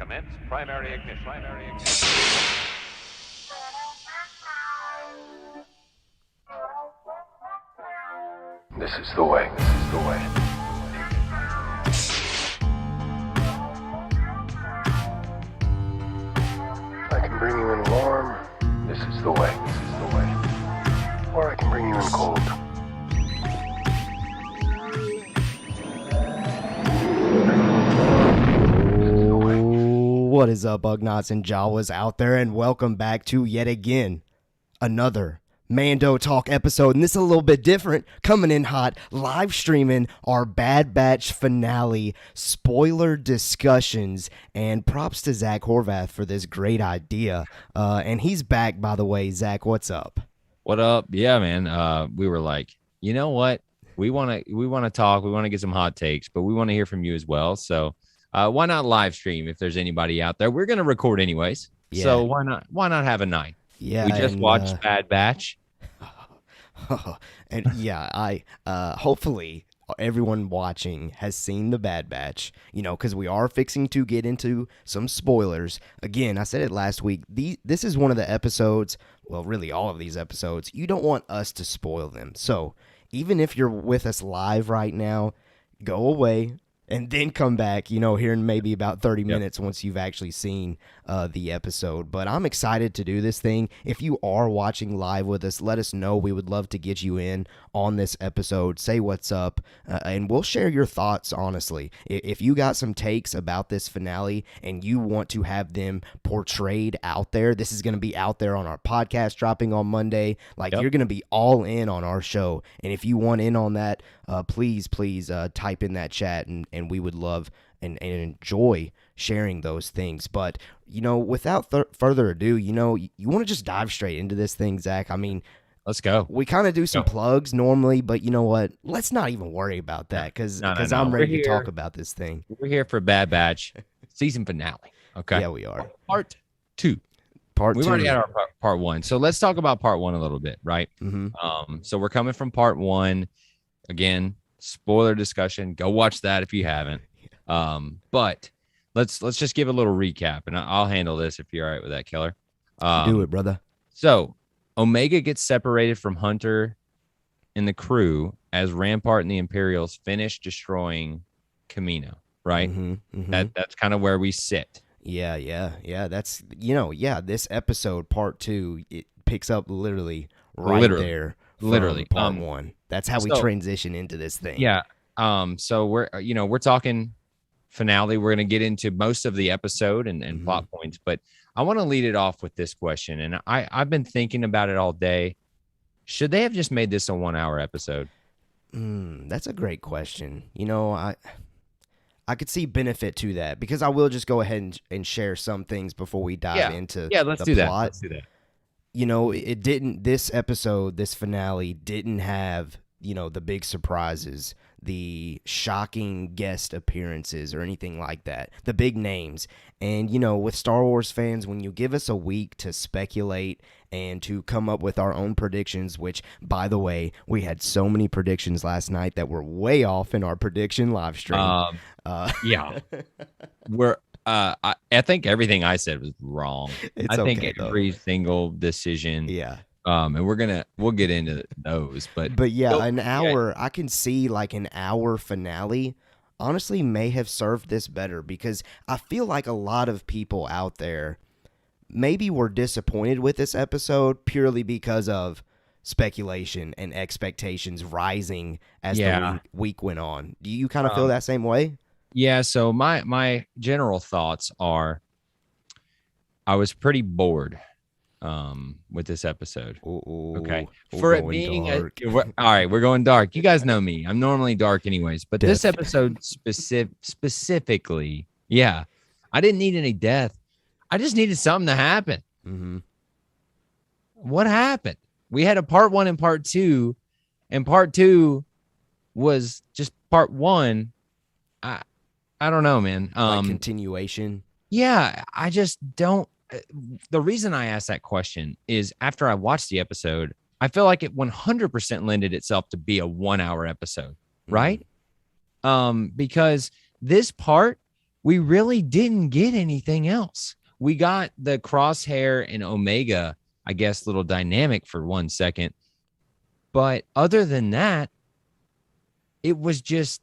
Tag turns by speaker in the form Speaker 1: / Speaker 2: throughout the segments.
Speaker 1: Commence primary ignition. Primary ignition.
Speaker 2: This is the way. This is the way. I can bring you in warm. This is the way. This is the way. Or I can bring you in cold.
Speaker 3: What is up, Ugnots and Jawas out there, and welcome back to yet again another Mando Talk episode. And this is a little bit different, coming in hot, live streaming our Bad Batch finale spoiler discussions. And props to Zach Horvath for this great idea. And he's back, by the way. Zach, what's up?
Speaker 4: What up? Yeah, man. We were like, you know what? We want to talk. We want to get some hot takes, but we want to hear from you as well. So why not live stream if there's anybody out there? We're going to record anyways. Yeah. So why not have a night?
Speaker 3: Yeah.
Speaker 4: We just watched Bad Batch.
Speaker 3: And yeah, I hopefully everyone watching has seen the Bad Batch, because we are fixing to get into some spoilers. Again, I said it last week. This is one of the episodes, well, really all of these episodes, you don't want us to spoil them. So even if you're with us live right now, go away and then come back, here in maybe about 30 minutes once you've actually seen the episode. But I'm excited to do this thing. If you are watching live with us, let us know. We would love to get you in on this episode. Say what's up, and we'll share your thoughts, honestly. If you got some takes about this finale and you want to have them portrayed out there, this is going to be out there on our podcast dropping on Monday. You're going to be all in on our show. And if you want in on that, please type in that chat, and we would love and enjoy sharing those things. But, without further ado, you want to just dive straight into this thing, Zach. I mean,
Speaker 4: let's go.
Speaker 3: We kind of do some plugs normally, but you know what? Let's not even worry about that because I'm ready to talk about this thing.
Speaker 4: We're here for Bad Batch season finale. Okay.
Speaker 3: Yeah, we are.
Speaker 4: Part 2. We've already had our part 1. So let's talk about part 1 a little bit, right?
Speaker 3: Mm-hmm.
Speaker 4: So we're coming from part 1. Again, spoiler discussion. Go watch that if you haven't. But let's just give a little recap, and I'll handle this if you're all right with that, Killer.
Speaker 3: Do it, brother.
Speaker 4: So Omega gets separated from Hunter and the crew as Rampart and the Imperials finish destroying Camino, right?
Speaker 3: Mm-hmm.
Speaker 4: That's kind of where we sit.
Speaker 3: Yeah. That's, this episode, part 2, it picks up literally there. Literally part 1. That's how we transition into this thing.
Speaker 4: Yeah. So we're talking finale. We're going to get into most of the episode and plot points, but I want to lead it off with this question. And I've been thinking about it all day. Should they have just made this a 1-hour episode?
Speaker 3: That's a great question. I could see benefit to that because I will just go ahead and share some things before we dive into
Speaker 4: let's
Speaker 3: the
Speaker 4: do
Speaker 3: plot.
Speaker 4: That. Let's do that.
Speaker 3: It didn't, this episode, this finale didn't have, the big surprises, the shocking guest appearances or anything like that, the big names. And, with Star Wars fans, when you give us a week to speculate and to come up with our own predictions, which, by the way, we had so many predictions last night that were way off in our prediction live stream.
Speaker 4: Yeah. I think everything I said was wrong. I think every single decision.
Speaker 3: Yeah.
Speaker 4: And we'll get into those, but
Speaker 3: yeah, an hour. I can see an hour finale. Honestly, may have served this better because I feel like a lot of people out there maybe were disappointed with this episode purely because of speculation and expectations rising as the week went on. Do you kind of feel that same way?
Speaker 4: Yeah, so my general thoughts are I was pretty bored with this episode. Okay. For it being all right, we're going dark. You guys know me. I'm normally dark anyways, but this episode specifically, I didn't need any death. I just needed something to happen.
Speaker 3: Mm-hmm.
Speaker 4: What happened? We had a part 1 and part 2, and part 2 was just part 1. I don't know, man.
Speaker 3: Continuation.
Speaker 4: Yeah, I just don't. The reason I asked that question is after I watched the episode, I feel like it 100% lended itself to be a 1-hour episode, right? Because this part we really didn't get anything else. We got the Crosshair and Omega, I guess, little dynamic for 1 second. But other than that, it was just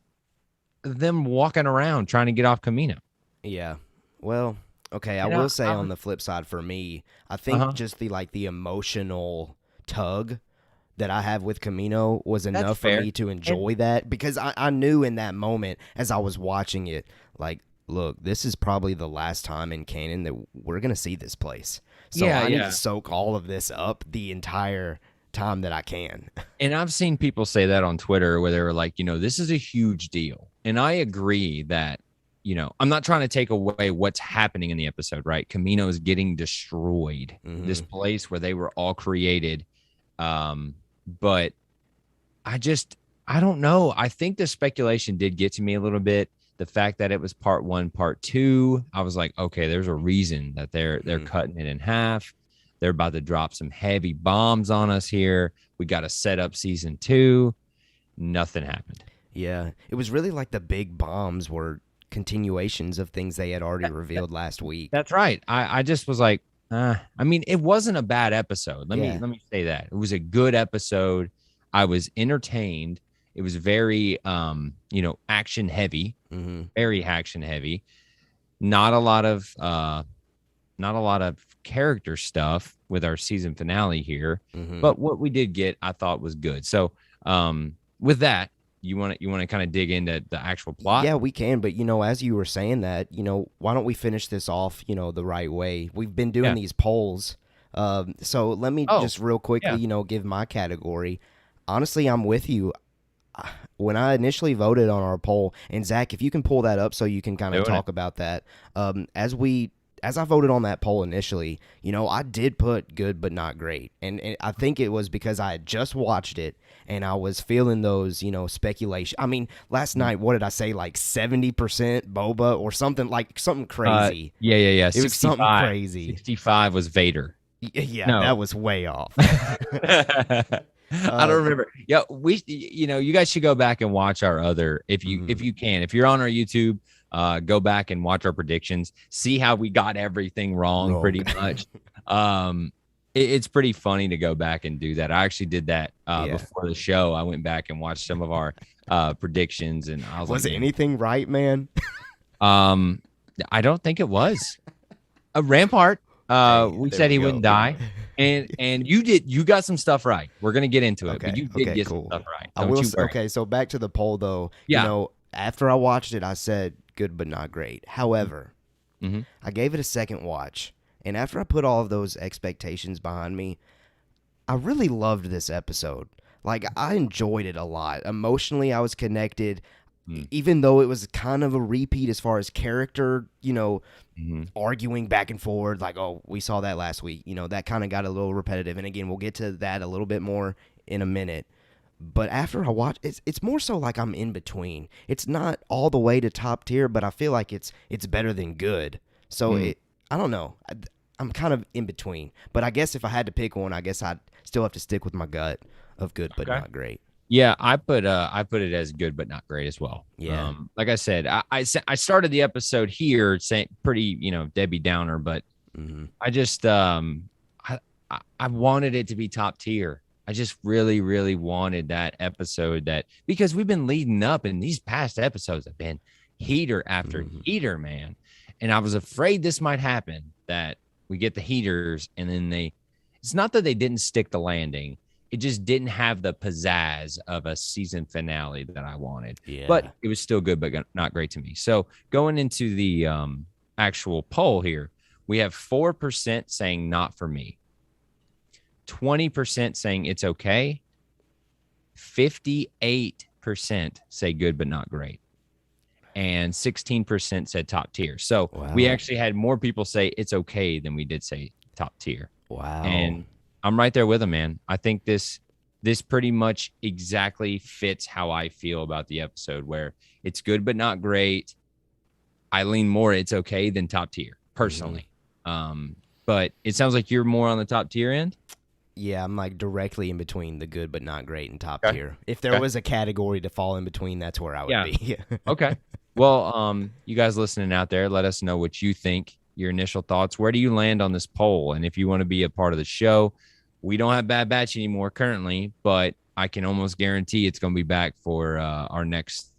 Speaker 4: them walking around trying to get off Camino.
Speaker 3: Yeah. Well, okay, I will say on the flip side for me, I think just the emotional tug that I have with Camino was enough for me to enjoy that, because I knew in that moment as I was watching it, like, look, this is probably the last time in canon that we're going to see this place. So I need to soak all of this up the entire time that I can.
Speaker 4: And I've seen people say that on Twitter where they were like, this is a huge deal. And I agree that, I'm not trying to take away what's happening in the episode, right? Camino is getting destroyed, this place where they were all created. But I don't know. I think the speculation did get to me a little bit. The fact that it was part 1, part 2, I was like, okay, there's a reason that they're cutting it in half. They're about to drop some heavy bombs on us here. We got to set up season 2. Nothing happened.
Speaker 3: Yeah. It was really like the big bombs were continuations of things they had already revealed last week.
Speaker 4: That's right. I just was like, I mean, it wasn't a bad episode. Let me say that. It was a good episode. I was entertained. It was very, action heavy, very action heavy. Not a lot of character stuff with our season finale here, but what we did get, I thought was good. So, with that, you want to kind of dig into the actual plot?
Speaker 3: Yeah, we can. But as you were saying that, why don't we finish this off, the right way? We've been doing these polls. So let me just real quickly, give my category. Honestly, I'm with you. When I initially voted on our poll, and Zach, if you can pull that up so you can kind of talk about that. As I voted on that poll initially, I did put good but not great. And I think it was because I had just watched it and I was feeling those, speculation. I mean, last night, what did I say? Like 70% Boba or something crazy.
Speaker 4: Yeah.
Speaker 3: It was something crazy.
Speaker 4: 65 was Vader.
Speaker 3: Yeah, no. That was way off.
Speaker 4: I don't remember. Yeah, you guys should go back and watch our other, if you can. If you're on our YouTube, go back and watch our predictions. See how we got everything wrong, pretty much. It's pretty funny to go back and do that. I actually did that before the show. I went back and watched some of our predictions, and I was
Speaker 3: it anything right, man?
Speaker 4: I don't think it was. A Rampart. We said he wouldn't die. And you got some stuff right. We're gonna get into it, but you did get some stuff right.
Speaker 3: Okay, so back to the poll though. Yeah. After I watched it, I said good but not great. However, I gave it a second watch, and after I put all of those expectations behind me, I really loved this episode. Like, I enjoyed it a lot. Emotionally, I was connected. Even though it was kind of a repeat as far as character, arguing back and forward, like, oh, we saw that last week. That kind of got a little repetitive. And again, we'll get to that a little bit more in a minute. But after I watch, it's more so like I'm in between. It's not all the way to top tier, but I feel like it's better than good. So I don't know. I'm kind of in between. But I guess if I had to pick one, I guess I'd still have to stick with my gut of good but not great.
Speaker 4: Yeah, I put it as good but not great as well.
Speaker 3: Yeah,
Speaker 4: like I said, I started the episode here saying pretty, Debbie Downer, but I just I wanted it to be top tier. I just really, really wanted that episode, because we've been leading up, and these past episodes have been heater after heater, man. And I was afraid this might happen, that we get the heaters and then it's not that they didn't stick the landing. It just didn't have the pizzazz of a season finale that I wanted. Yeah. But it was still good, but not great to me. So going into the actual poll here, we have 4% saying not for me, 20% saying it's okay, 58% say good but not great, and 16% said top tier. So we actually had more people say it's okay than we did say top tier.
Speaker 3: Wow.
Speaker 4: And I'm right there with them, man. I think this pretty much exactly fits how I feel about the episode, where it's good but not great. I lean more it's okay than top tier, personally. But it sounds like you're more on the top tier end.
Speaker 3: Yeah, I'm like directly in between the good but not great and top tier. If there was a category to fall in between, that's where I would be.
Speaker 4: Okay. Well, you guys listening out there, let us know what you think, your initial thoughts. Where do you land on this poll? And if you want to be a part of the show, we don't have Bad Batch anymore currently, but I can almost guarantee it's going to be back for our next,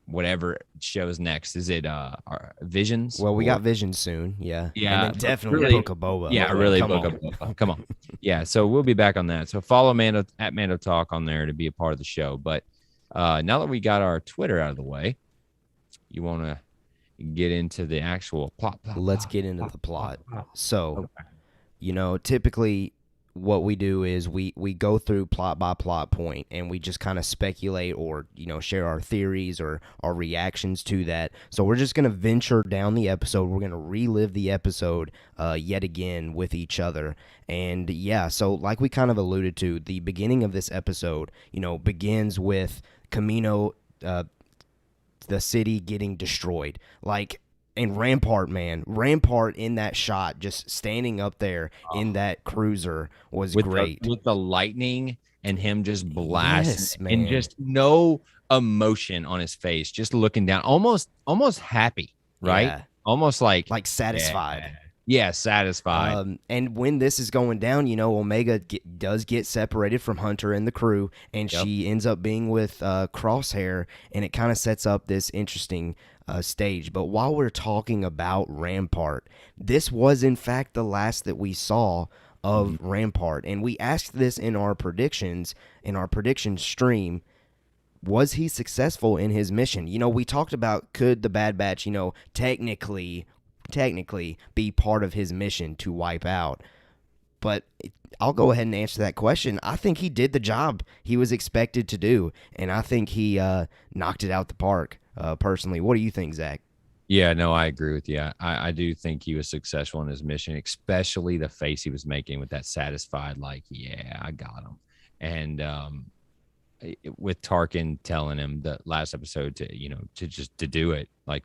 Speaker 4: whatever shows next. Is it our Visions?
Speaker 3: Well, we got Visions soon, yeah.
Speaker 4: Yeah,
Speaker 3: and then definitely
Speaker 4: really,
Speaker 3: Book of Boba.
Speaker 4: Yeah, really Book of Boba. Come on. Yeah, so we'll be back on that. So follow Mando at Mando Talk on there to be a part of the show. But now that we got our Twitter out of the way, you want to get into the actual plot.
Speaker 3: Let's get into the plot. So, typically what we do is we go through plot by plot point and we just kind of speculate or, share our theories or our reactions to that. So we're just going to venture down the episode. We're going to relive the episode yet again with each other. And yeah, so like we kind of alluded to, the beginning of this episode, begins with Camino, the city getting destroyed. And Rampart in that shot, just standing up there in that cruiser was great.
Speaker 4: With the lightning and him just blasting and just no emotion on his face, just looking down, almost happy, right?
Speaker 3: Yeah.
Speaker 4: Almost like
Speaker 3: satisfied.
Speaker 4: Yeah, satisfied.
Speaker 3: And when this is going down, Omega does get separated from Hunter and the crew, and she ends up being with Crosshair, and it kind of sets up this interesting stage. But while we're talking about Rampart, this was in fact the last that we saw of Rampart, and we asked this in our prediction stream. Was he successful in his mission? We talked about, could the Bad Batch, technically be part of his mission to wipe out. But I'll go ahead and answer that question. I think he did the job he was expected to do, and I think he knocked it out the park, personally. What do you think, Zach?
Speaker 4: Yeah, no, I agree with you. I do think he was successful in his mission, especially the face he was making with that satisfied, like, yeah, I got him. And with Tarkin telling him the last episode to do it, like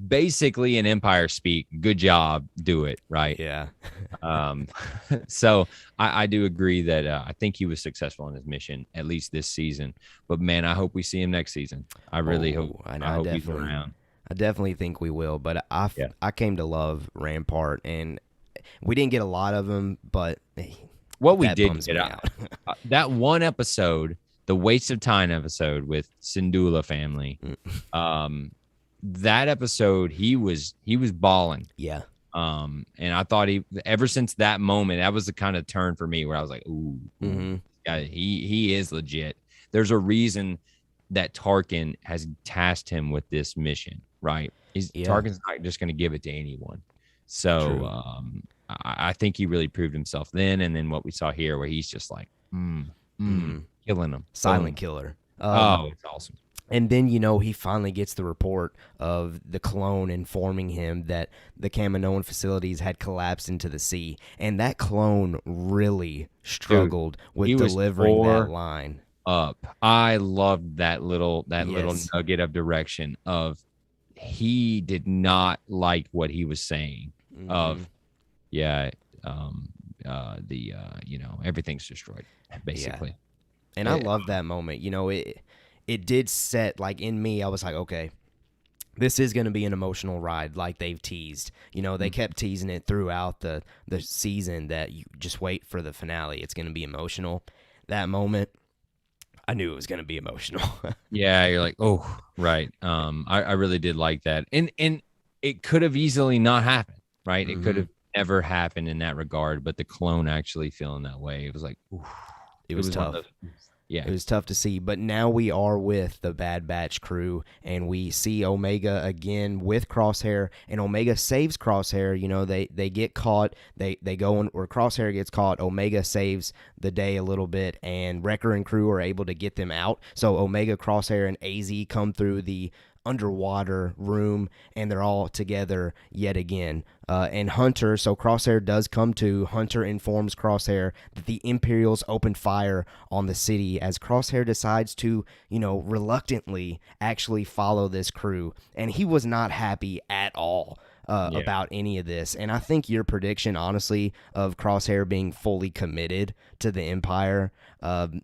Speaker 4: basically in Empire speak, good job, do it, right?
Speaker 3: Yeah.
Speaker 4: So I do agree that I think he was successful in his mission, at least this season. But man, I hope we see him next season. I really hope. I hope he's around.
Speaker 3: I definitely think we will. But I came to love Rampart, and we didn't get a lot of him, but
Speaker 4: what we did get out that one episode, the Waste of Time episode with Syndulla family. That episode, he was balling.
Speaker 3: Yeah.
Speaker 4: And I thought ever since that moment, that was the kind of turn for me where I was like, ooh, yeah, he is legit. There's a reason that Tarkin has tasked him with this mission, right? Tarkin's not just going to give it to anyone. So I think he really proved himself then. And then what we saw here, where he's just like, killing them.
Speaker 3: Silent killer.
Speaker 4: It's awesome.
Speaker 3: And then, he finally gets the report of the clone informing him that the Kaminoan facilities had collapsed into the sea. And that clone really struggled with delivering that line.
Speaker 4: I loved that little nugget of direction of he did not like what he was saying everything's destroyed, basically.
Speaker 3: Yeah. And I love that moment. It did set, like, in me, I was like, okay, this is going to be an emotional ride like they've teased. They kept teasing it throughout the season that you just wait for the finale. It's going to be emotional. That moment, I knew it was going to be emotional.
Speaker 4: Yeah, you're like, oh, right. I really did like that. And it could have easily not happened, right? It could have never happened in that regard, but the clone actually feeling that way, it was like, ooh,
Speaker 3: it was tough.
Speaker 4: Yeah,
Speaker 3: it was tough to see, but now we are with the Bad Batch crew, and we see Omega again with Crosshair, and Omega saves Crosshair. They get caught. They go in where Crosshair gets caught. Omega saves the day a little bit, and Wrecker and crew are able to get them out. So Omega, Crosshair, and AZ come through the underwater room, and they're all together yet again. And Hunter, so Crosshair does come to. Hunter informs Crosshair that the Imperials opened fire on the city as Crosshair decides to, reluctantly actually follow this crew. And he was not happy at all. about any of this. And I think your prediction, honestly, of Crosshair being fully committed to the Empire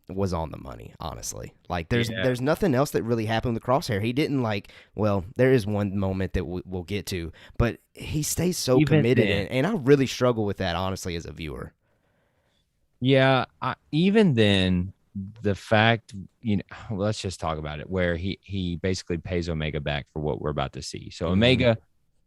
Speaker 3: was on the money, honestly. Like, there's nothing else that really happened with Crosshair. He didn't, like, well, there is one moment that we'll get to, but he stays so committed, and I really struggle with that, honestly, as a viewer.
Speaker 4: Yeah, even then, the fact, let's just talk about it, where he basically pays Omega back for what we're about to see. So Omega,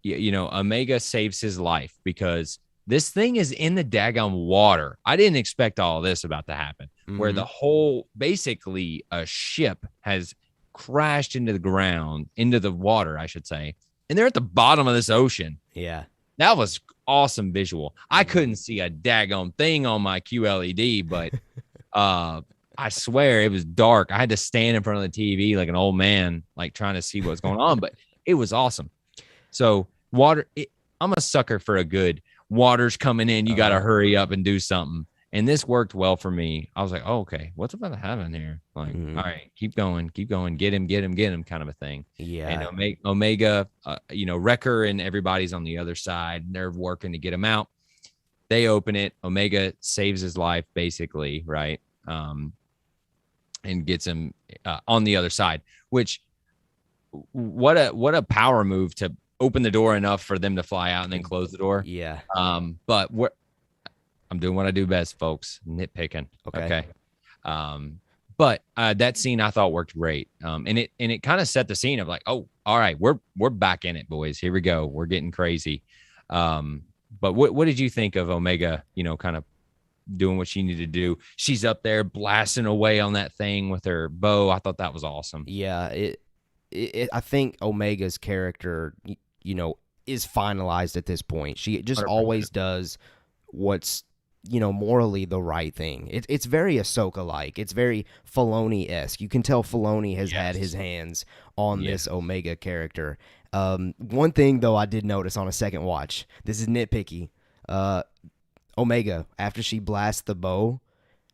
Speaker 4: Omega saves his life because this thing is in the daggone water. I didn't expect all of this about to happen, where the whole, basically a ship has crashed into the water, I should say. And they're at the bottom of this ocean.
Speaker 3: Yeah.
Speaker 4: That was awesome visual. I couldn't see a daggone thing on my QLED, but I swear it was dark. I had to stand in front of the TV like an old man, like trying to see what's going on, but it was awesome. So I'm a sucker for a good water's coming in. You got to hurry up and do something. And this worked well for me. I was like, oh, okay, what's about to happen here? Like, all right, keep going, get him kind of a thing.
Speaker 3: Yeah.
Speaker 4: And Omega, Wrecker and everybody's on the other side. They're working to get him out. They open it. Omega saves his life, basically, right? And gets him on the other side, which what a power move to open the door enough for them to fly out and then close the door.
Speaker 3: Yeah.
Speaker 4: But I'm doing what I do best, folks. Nitpicking. Okay. But that scene I thought worked great. And it kind of set the scene of like, oh, all right, we're back in it, boys. Here we go. We're getting crazy. But what did you think of Omega, kind of doing what she needed to do? She's up there blasting away on that thing with her bow. I thought that was awesome.
Speaker 3: Yeah, I think Omega's character, is finalized at this point. She just 100%. Always does what's, morally the right thing. It's very Ahsoka-like. It's very Filoni-esque. You can tell Filoni has had his hands on this Omega character. One thing, though, I did notice on a second watch, this is nitpicky, Omega, after she blasts the bow,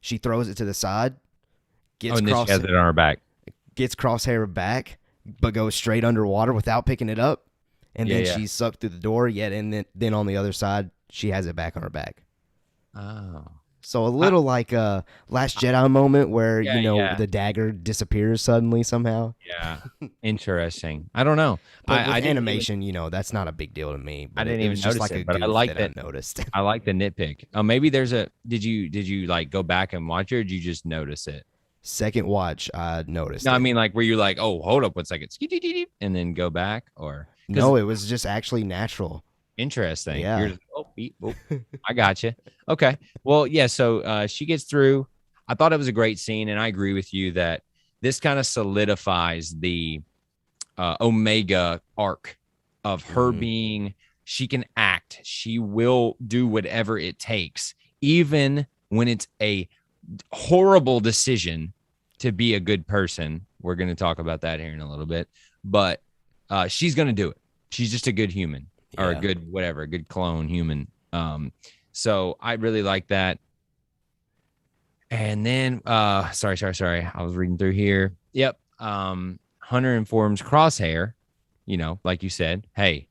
Speaker 3: she throws it to the side,
Speaker 4: and then she has it on her back.
Speaker 3: Gets Crosshair back, but goes straight underwater without picking it up, and then she's sucked through the door, and then on the other side, she has it back on her back.
Speaker 4: Oh.
Speaker 3: So a little like a Last Jedi moment where, the dagger disappears suddenly somehow.
Speaker 4: Yeah. Interesting. I don't know.
Speaker 3: But with animation, that's not a big deal to me.
Speaker 4: I didn't even notice it, but I like that. I noticed. I like the nitpick. Maybe there's did you like go back and watch it, or did you just notice it?
Speaker 3: Second watch, I noticed.
Speaker 4: No, I mean like where you're like, oh, hold up 1 second, and then go back, or
Speaker 3: no, it was just actually natural.
Speaker 4: Interesting.
Speaker 3: Yeah.
Speaker 4: You're just, beep, I got you. Okay. Well, yeah. So she gets through. I thought it was a great scene, and I agree with you that this kind of solidifies the Omega arc of her being. She can act. She will do whatever it takes, even when it's a horrible decision to be a good person. We're going to talk about that here in a little bit, but she's going to do it. She's just a good human. Or a good whatever, a good clone human. So I really like that. And then sorry. I was reading through here. Yep. Hunter informs Crosshair, like you said, hey,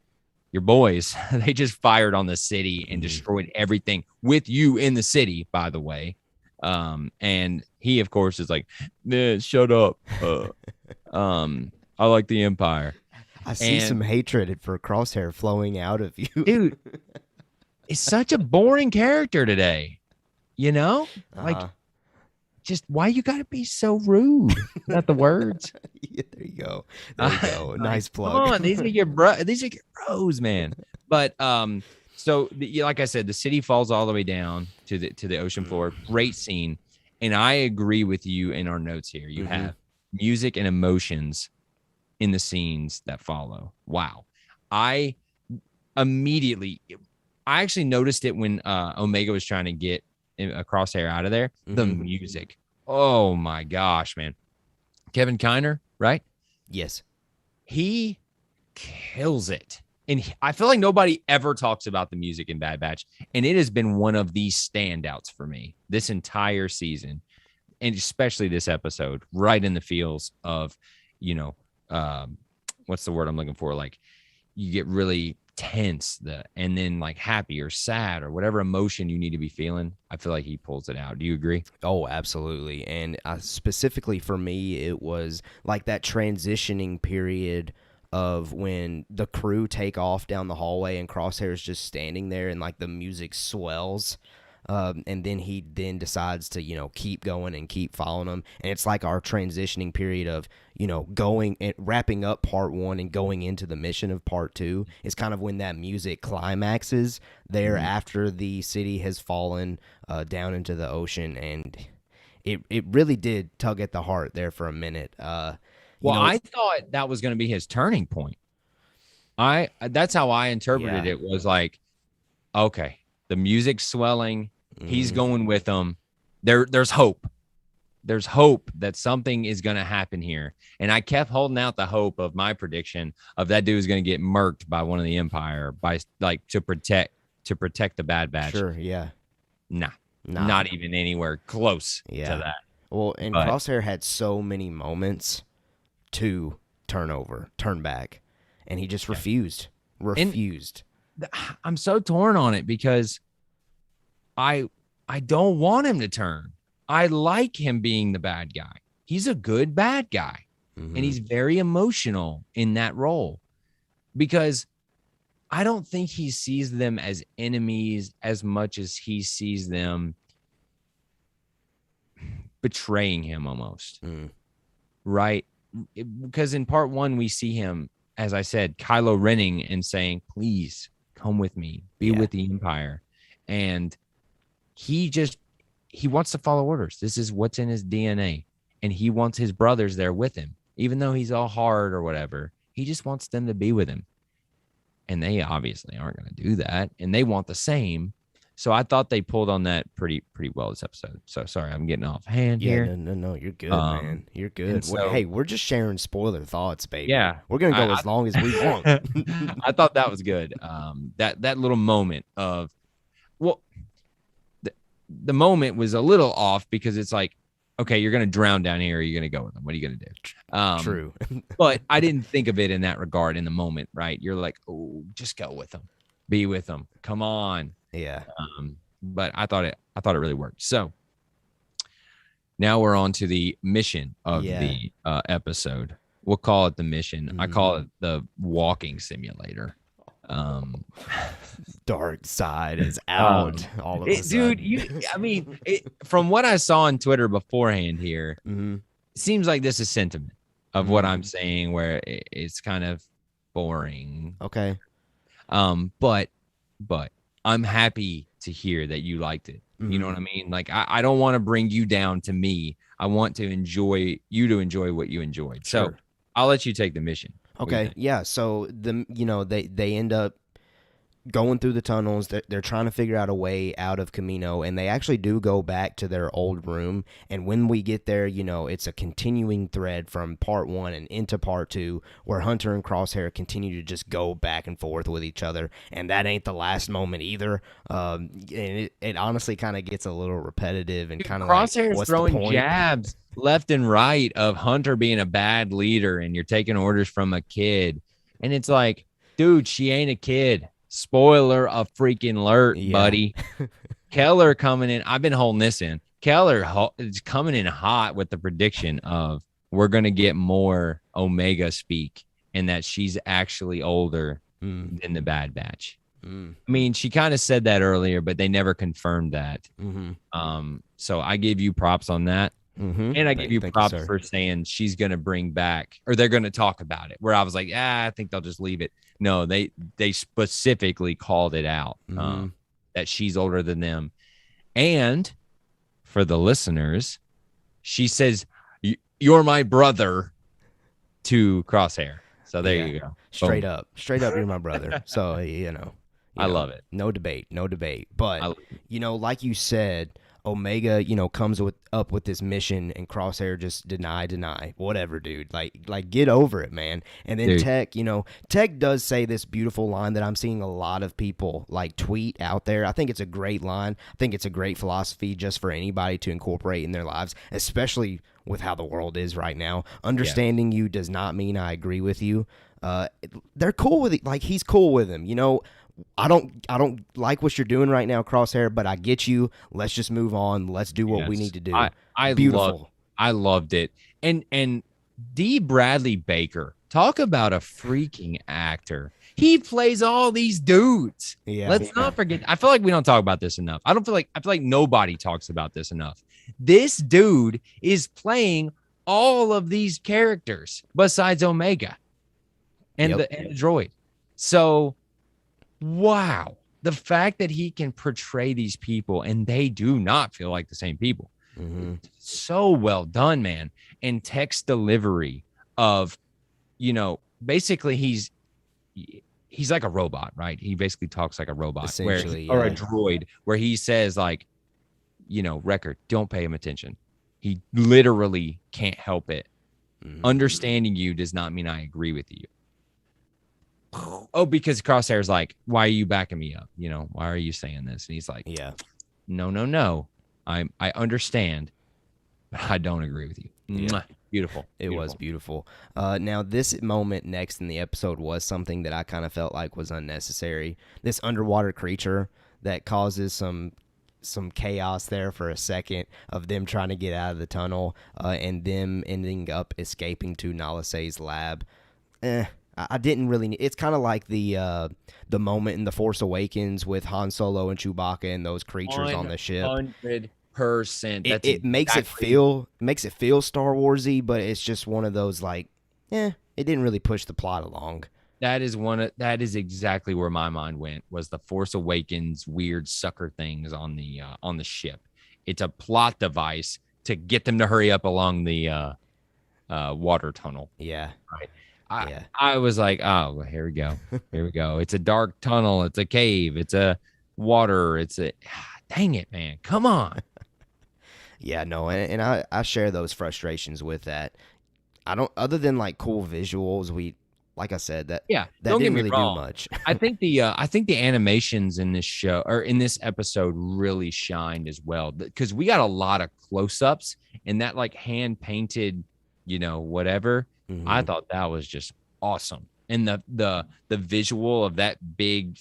Speaker 4: your boys, they just fired on the city and destroyed everything with you in the city, by the way. And he, of course, is like, man, shut up. I like the Empire.
Speaker 3: I see some hatred for Crosshair flowing out of you.
Speaker 4: Dude, it's such a boring character today. Like, just why you got to be so rude? Not the words.
Speaker 3: Yeah, there you go. Nice plug.
Speaker 4: Come on, these are your bros, man. But so like I said, the city falls all the way down to the ocean floor. Great scene, and I agree with you in our notes here. You have music and emotions in the scenes that follow. Wow. I actually noticed it when Omega was trying to get a Crosshair out of there. The music. Oh my gosh, man. Kevin Kiner, right?
Speaker 3: Yes.
Speaker 4: He kills it. And I feel like nobody ever talks about the music in Bad Batch. And it has been one of the standouts for me this entire season. And especially this episode, right in the feels of, what's the word I'm looking for? Like, you get really tense, and then like happy or sad or whatever emotion you need to be feeling, I feel like he pulls it out. Do you agree?
Speaker 3: Oh, absolutely. And specifically for me, it was like that transitioning period of when the crew take off down the hallway and Crosshair's just standing there and like the music swells. And then he then decides to, keep going and keep following them. And it's like our transitioning period of, going and wrapping up part 1 and going into the mission of part 2 is kind of when that music climaxes there after the city has fallen down into the ocean. And it really did tug at the heart there for a minute.
Speaker 4: I thought that was going to be his turning point. That's how I interpreted it, was like, okay, the music's swelling. He's going with them. There's hope. There's hope that something is going to happen here. And I kept holding out the hope of my prediction of that dude is going to get murked by one of the Empire to protect the Bad Batch.
Speaker 3: Sure, yeah.
Speaker 4: Nah. Not even anywhere close to that.
Speaker 3: Well, and Crosshair had so many moments to turn back, and he just refused.
Speaker 4: I'm so torn on it because I don't want him to turn. I like him being the bad guy. He's a good bad guy. And he's very emotional in that role because I don't think he sees them as enemies as much as he sees them betraying him almost. Right? Because in part 1, we see him, as I said, Kylo Renning and saying, please come with me, be with the Empire. And he wants to follow orders. This is what's in his DNA. And he wants his brothers there with him. Even though he's all hard or whatever, he just wants them to be with him. And they obviously aren't going to do that. And they want the same. So I thought they pulled on that pretty well this episode. So sorry, I'm getting off hand here.
Speaker 3: No, you're good, man. You're good.
Speaker 4: So,
Speaker 3: hey, we're just sharing spoiler thoughts, baby.
Speaker 4: Yeah.
Speaker 3: We're going to go as long as we want.
Speaker 4: I thought that was good. That little moment of, the moment was a little off because it's like, okay, you're going to drown down here. Or you're going to go with them. What are you going to do?
Speaker 3: True.
Speaker 4: But I didn't think of it in that regard in the moment, right? You're like, oh, just go with them. Be with them. Come on.
Speaker 3: Yeah.
Speaker 4: But I thought it really worked. So now we're on to the mission of the episode. We'll call it the mission. I call it the walking simulator.
Speaker 3: Dark side is out all of a sudden.
Speaker 4: Dude, from what I saw on Twitter beforehand here, it seems like this is sentiment of what I'm saying, where it's kind of boring.
Speaker 3: Okay.
Speaker 4: But I'm happy to hear that you liked it. You know what I mean? Like, I don't want to bring you down to me. I want to enjoy what you enjoyed.
Speaker 3: Sure.
Speaker 4: So I'll let you take the mission.
Speaker 3: Okay. Yeah. So they end up going through the tunnels. They're trying to figure out a way out of Camino, and they actually do go back to their old room. And when we get there, it's a continuing thread from part 1 and into part 2, where Hunter and Crosshair continue to just go back and forth with each other. And that ain't the last moment either. And it honestly kind of gets a little repetitive and kind of
Speaker 4: Crosshair's
Speaker 3: like,
Speaker 4: throwing jabs left and right of Hunter being a bad leader, and you're taking orders from a kid. And it's like, dude, she ain't a kid. Spoiler of freaking alert, buddy. Keller coming in. I've been holding this in. Keller is coming in hot with the prediction of we're going to get more Omega speak and that she's actually older than the Bad Batch. I mean, she kind of said that earlier, but they never confirmed that. So I give you props on that. And I give you props for saying she's going to bring back, or they're going to talk about it, where I was like, I think they'll just leave it. No, they specifically called it out that she's older than them. And for the listeners, she says, you're my brother to Crosshair. So there you go.
Speaker 3: Straight up, you're my brother. So,
Speaker 4: I love it.
Speaker 3: No debate. But, like you said, Omega, comes up with this mission, and Crosshair just deny, whatever, dude. Like get over it, man. And then dude. Tech does say this beautiful line that I'm seeing a lot of people like tweet out there. I think it's a great line. I think it's a great philosophy just for anybody to incorporate in their lives, especially with how the world is right now. Understanding you does not mean I agree with you. They're cool with it. Like, he's cool with him. You know, I don't like what you're doing right now, Crosshair, but I get you. Let's just move on. Let's do what we need to do.
Speaker 4: I loved it. And D. Bradley Baker, talk about a freaking actor. He plays all these dudes.
Speaker 3: Yeah.
Speaker 4: Let's not forget. I feel like we don't talk about this enough. I feel like nobody talks about this enough. This dude is playing all of these characters besides Omega and the droid. So, wow. The fact that he can portray these people and they do not feel like the same people.
Speaker 3: Mm-hmm.
Speaker 4: So well done, man. And text delivery of, you know, basically he's like a robot, right? He basically talks like a robot or a droid, where he says, like, you know, Record, don't pay him attention. He literally can't help it. Mm-hmm. Understanding you does not mean I agree with you. Oh, because Crosshair's like, why are you backing me up? You know, why are you saying this? And he's like, no. I understand, but I don't agree with you. Yeah. Beautiful.
Speaker 3: It was beautiful. Now, this moment next in the episode was something that I kind of felt like was unnecessary. This underwater creature that causes some chaos there for a second of them trying to get out of the tunnel and them ending up escaping to Nalase's lab. I didn't really. It's kind of like the moment in The Force Awakens with Han Solo and Chewbacca and those creatures on the ship.
Speaker 4: 100%.
Speaker 3: It makes it feel Star Warsy, but it's just one of those, like, it didn't really push the plot along.
Speaker 4: That is exactly where my mind went, was the Force Awakens weird sucker things on the ship. It's a plot device to get them to hurry up along the water tunnel.
Speaker 3: Yeah.
Speaker 4: Right. I was like, oh, here we go. It's a dark tunnel. It's a cave. It's a water. Dang it, man. Come on.
Speaker 3: Yeah, no, and I share those frustrations with that. I don't, other than like cool visuals, like I said, that didn't really do much.
Speaker 4: I think the animations in this show, or in this episode, really shined as well, because we got a lot of close-ups and that, like, hand painted, you know, whatever. Mm-hmm. I thought that was just awesome. And the visual of that big,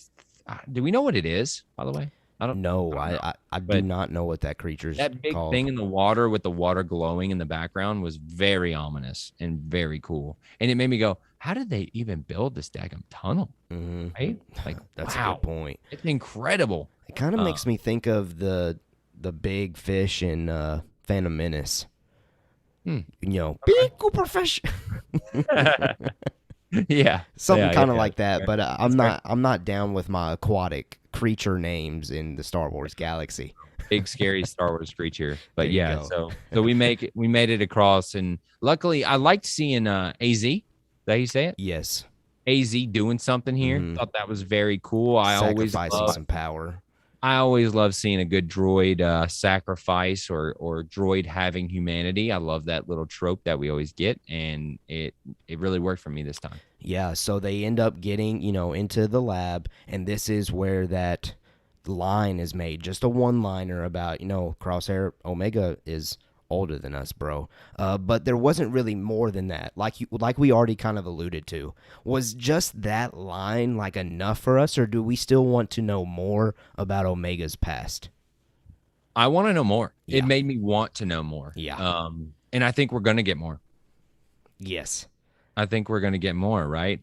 Speaker 4: do we know what it is, by the way? I don't know.
Speaker 3: I do not know what that creature's called.
Speaker 4: That big thing in the water with the water glowing in the background was very ominous and very cool. And it made me go, how did they even build this daggum tunnel? Mm-hmm. Right? Like,
Speaker 3: that's
Speaker 4: wow.
Speaker 3: a good point.
Speaker 4: It's incredible.
Speaker 3: It kind of makes me think of the big fish in Phantom Menace. You know, big professional.
Speaker 4: Yeah,
Speaker 3: something kind of like that. But I'm not down with my aquatic creature names in the Star Wars galaxy.
Speaker 4: Big scary Star Wars creature. But yeah, so we made it across, and luckily I liked seeing AZ. Is that how you say it?
Speaker 3: Yes.
Speaker 4: AZ doing something here. Mm-hmm. Thought that was very cool.
Speaker 3: Sacrificing some power.
Speaker 4: I always love seeing a good droid sacrifice or droid having humanity. I love that little trope that we always get, and it really worked for me this time.
Speaker 3: Yeah, so they end up getting, into the lab, and this is where that line is made. Just a one-liner about, Crosshair, Omega is older than us, bro. But there wasn't really more than that. Like we already kind of alluded to. Was just that line like enough for us, or do we still want to know more about Omega's past?
Speaker 4: I want to know more. Yeah. It made me want to know more.
Speaker 3: Yeah.
Speaker 4: And I think we're going to get more.
Speaker 3: Yes.
Speaker 4: I think we're going to get more, right?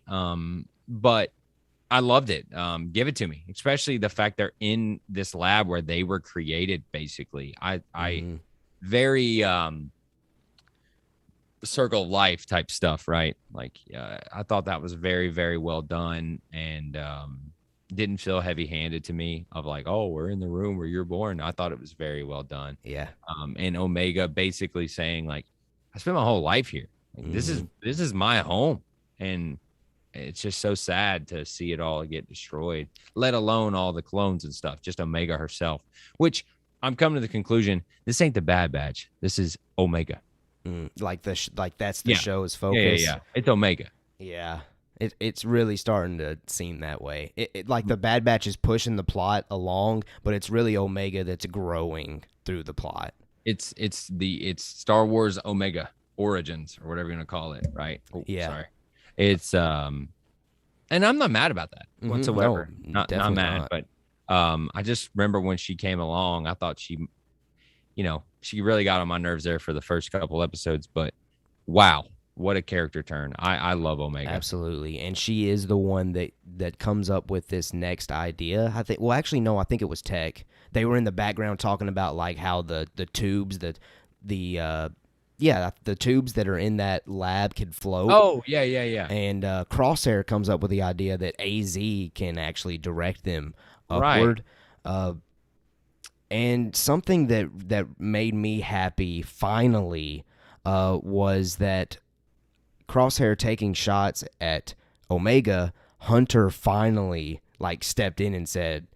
Speaker 4: But I loved it. Give it to me, especially the fact they're in this lab where they were created, basically. I very circle of life type stuff, right? Like, I thought that was very, very well done, and didn't feel heavy-handed to me of like, oh, we're in the room where you're born. I thought it was very well done.
Speaker 3: Yeah.
Speaker 4: And Omega basically saying, like, I spent my whole life here. Like, this is my home, and it's just so sad to see it all get destroyed, let alone all the clones and stuff, just Omega herself, which I'm coming to the conclusion, this ain't the Bad Batch. This is Omega.
Speaker 3: Like that's the show's focus.
Speaker 4: Yeah. It's Omega.
Speaker 3: Yeah. It's really starting to seem that way. It like the Bad Batch is pushing the plot along, but it's really Omega that's growing through the plot.
Speaker 4: It's Star Wars Omega Origins or whatever you're gonna call it, right? Oh,
Speaker 3: Yeah.
Speaker 4: sorry. It's and I'm not mad about that whatsoever.
Speaker 3: No,
Speaker 4: not mad,
Speaker 3: not.
Speaker 4: but I just remember when she came along, I thought she really got on my nerves there for the first couple episodes, but wow, what a character turn. I love Omega.
Speaker 3: Absolutely. And she is the one that comes up with this next idea. I think I think it was Tech. They were in the background talking about like how the tubes the tubes that are in that lab could float.
Speaker 4: Oh, yeah.
Speaker 3: And Crosshair comes up with the idea that AZ can actually direct them upward. Right. And something that made me happy finally was that Crosshair taking shots at Omega, Hunter finally like stepped in and said,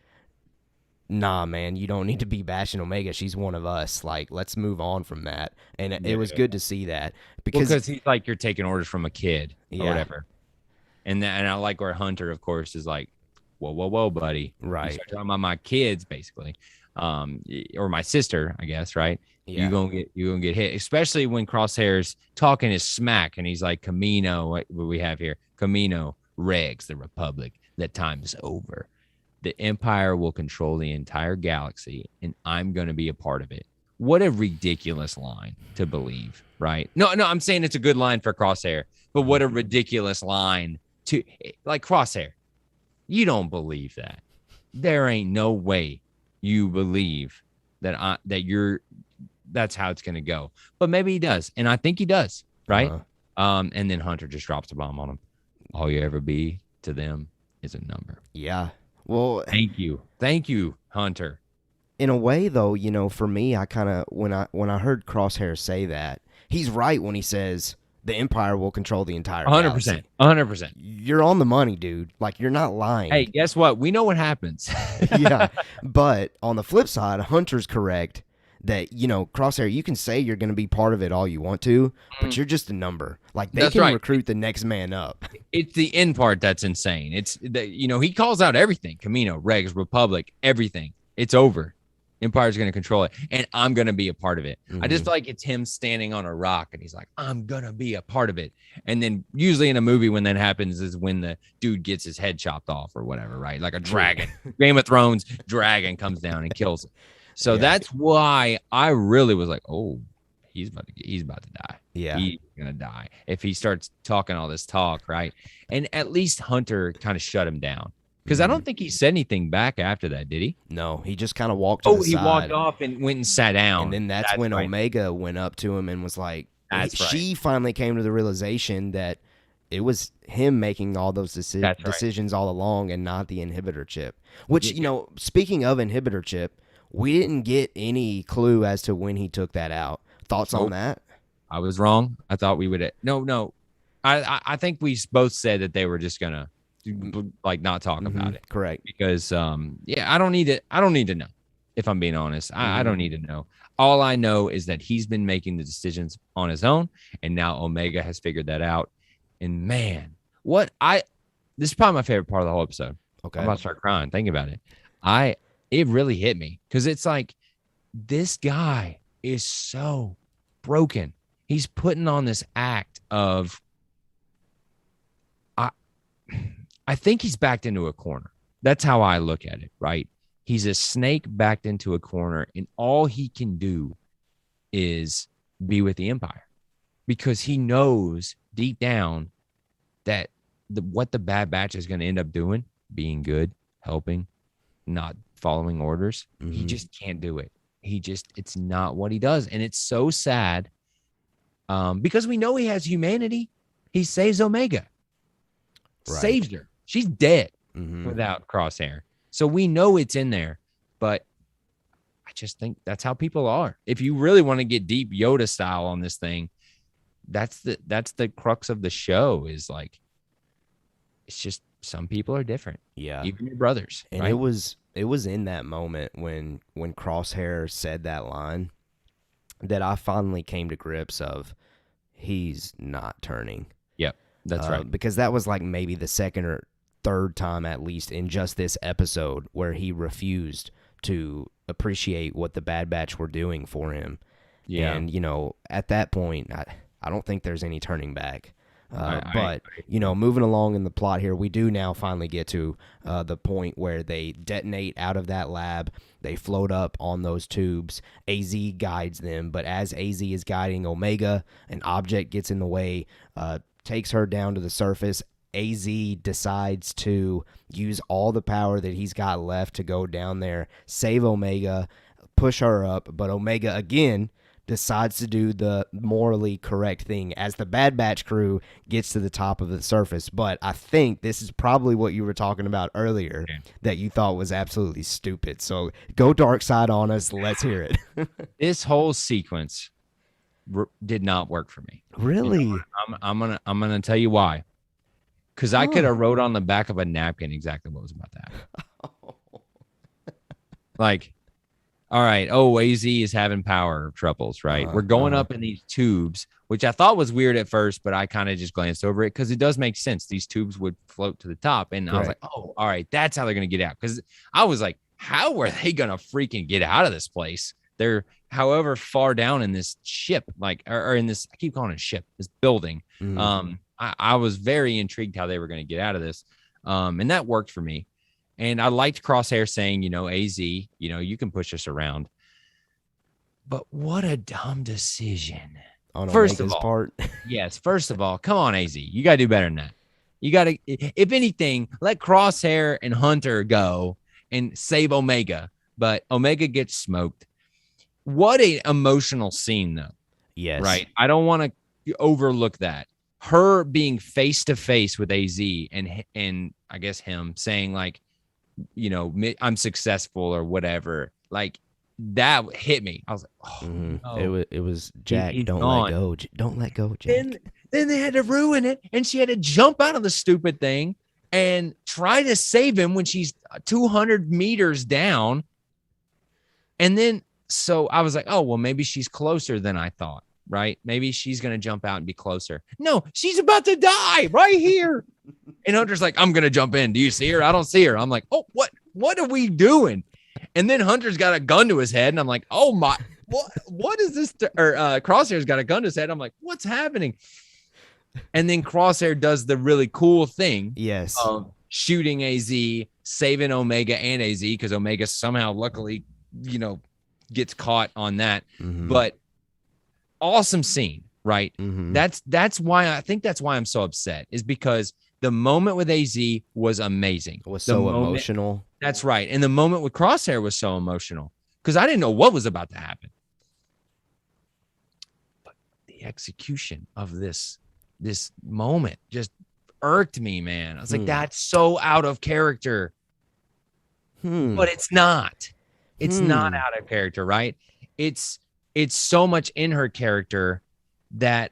Speaker 3: "Nah, man, you don't need to be bashing Omega. She's one of us. Like, let's move on from that." And it was good to see that
Speaker 4: because he's like, you're taking orders from a kid or
Speaker 3: Yeah.
Speaker 4: whatever. And I like where Hunter, of course, is like, whoa, buddy.
Speaker 3: Right.
Speaker 4: You start talking about my kids, basically, or my sister, I guess, right?
Speaker 3: Yeah.
Speaker 4: You gonna get hit, especially when Crosshair's talking his smack, and he's like, Camino, what we have here, Camino, Regs, the Republic, that time is over. The Empire will control the entire galaxy, and I'm going to be a part of it. What a ridiculous line to believe, right? No, I'm saying it's a good line for Crosshair, but what a ridiculous line to, like, Crosshair. You don't believe that. There ain't no way you believe that that's how it's going to go. But maybe he does, and I think he does, right? And then Hunter just drops a bomb on him. All you ever be to them is a number.
Speaker 3: Yeah. Well,
Speaker 4: thank you, Hunter.
Speaker 3: In a way, though, for me, I kind of when I heard Crosshair say that, he's right when he says the Empire will control the entire
Speaker 4: 100%, 100%.
Speaker 3: You're on the money, dude. Like, you're not lying.
Speaker 4: Hey, guess what? We know what happens.
Speaker 3: Yeah, but on the flip side, Hunter's correct that Crosshair, you can say you're going to be part of it all you want to, but you're just a number. Like, they can recruit the next man up.
Speaker 4: It's the end part that's insane. It's he calls out everything: Camino, Regs, Republic, everything. It's over. Empire's going to control it, and I'm going to be a part of it. I just feel like it's him standing on a rock, and he's like, I'm going to be a part of it. And then usually in a movie when that happens is when the dude gets his head chopped off or whatever, right? Like a dragon. Game of Thrones, dragon comes down and kills it. So that's why I really was like, oh, he's about to die.
Speaker 3: Yeah.
Speaker 4: He's going to die if he starts talking all this talk, right? And at least Hunter kind of shut him down. Because I don't think he said anything back after that, did he?
Speaker 3: No, he just kind of walked to the side.
Speaker 4: He walked off and went and sat down.
Speaker 3: And then that's when Omega went up to him and was like, she finally came to the realization that it was him making all those decisions all along and not the inhibitor chip. Which, speaking of inhibitor chip, we didn't get any clue as to when he took that out. Thoughts on that?
Speaker 4: I was wrong. I thought we would. No. I think we both said that they were just going to not talk about it.
Speaker 3: Correct.
Speaker 4: Because I don't need to know, if I'm being honest. I don't need to know. All I know is that he's been making the decisions on his own, and now Omega has figured that out. And man, this is probably my favorite part of the whole episode.
Speaker 3: Okay.
Speaker 4: I'm about to start crying thinking about it. It really hit me because it's like, this guy is so broken. He's putting on this act of, I think he's backed into a corner. That's how I look at it, right? He's a snake backed into a corner, and all he can do is be with the Empire because he knows deep down that what the Bad Batch is going to end up doing, being good, helping, not following orders. He just can't do it. It's not what he does. And it's so sad because we know he has humanity. He saves Omega, saves her. She's dead without Crosshair. So we know it's in there, but I just think that's how people are. If you really want to get deep Yoda style on this thing, that's the crux of the show is like, it's just some people are different.
Speaker 3: Yeah.
Speaker 4: Even your brothers.
Speaker 3: And
Speaker 4: right?
Speaker 3: it was in that moment when Crosshair said that line that I finally came to grips of he's not turning.
Speaker 4: Yep. That's right.
Speaker 3: Because that was like maybe the second or third time, at least in just this episode, where he refused to appreciate what the Bad Batch were doing for him.
Speaker 4: Yeah.
Speaker 3: And, at that point, I don't think there's any turning back. But moving along in the plot here, we do now finally get to the point where they detonate out of that lab. They float up on those tubes. AZ guides them, but as AZ is guiding Omega, an object gets in the way, takes her down to the surface. AZ decides to use all the power that he's got left to go down there, save Omega, push her up, but Omega again decides to do the morally correct thing as the Bad Batch crew gets to the top of the surface. But I think this is probably what you were talking about earlier that you thought was absolutely stupid. So go dark side on us. Let's hear it.
Speaker 4: This whole sequence did not work for me.
Speaker 3: Really?
Speaker 4: I'm gonna tell you why. Because I could have wrote on the back of a napkin exactly what was about to happen. Like, all right, AZ is having power troubles, right? We're going up in these tubes, which I thought was weird at first, but I kind of just glanced over it because it does make sense. These tubes would float to the top. And I was like, oh, all right, that's how they're going to get out. Because I was like, how are they going to freaking get out of this place? They're however far down in this ship, like, or in this, I keep calling it a ship, this building. I was very intrigued how they were going to get out of this. And that worked for me. And I liked Crosshair saying, AZ, you can push us around. But what a dumb decision.
Speaker 3: On
Speaker 4: first
Speaker 3: Omega's
Speaker 4: of all,
Speaker 3: part.
Speaker 4: Yes, first of all, come on, AZ. You got to do better than that. You got to, if anything, let Crosshair and Hunter go and save Omega. But Omega gets smoked. What an emotional scene, though.
Speaker 3: Yes.
Speaker 4: Right? I don't want to overlook that. Her being face to face with AZ and I guess him saying like, I'm successful or whatever. Like that hit me. I was like, oh, no.
Speaker 3: It was Jack. Don't let go. Don't let go, Jack.
Speaker 4: Then they had to ruin it, and she had to jump out of the stupid thing and try to save him when she's 200 meters down. And then so I was like, oh well, maybe she's closer than I thought. Right? Maybe she's going to jump out and be closer. No, she's about to die right here. And Hunter's like, I'm going to jump in. Do you see her? I don't see her. I'm like, oh, what are we doing? And then Hunter's got a gun to his head. And I'm like, oh my, what is this? Or Crosshair's got a gun to his head. I'm like, what's happening? And then Crosshair does the really cool thing.
Speaker 3: Yes.
Speaker 4: Of shooting AZ, saving Omega and AZ because Omega somehow luckily, gets caught on that. But awesome scene, right? That's why I think that's why I'm so upset is because the moment with AZ was amazing.
Speaker 3: It was so emotional.
Speaker 4: That's right. And the moment with Crosshair was so emotional because I didn't know what was about to happen. But the execution of this moment just irked me, man. I was like, that's so out of character. But it's not. It's not out of character, right? It's so much in her character that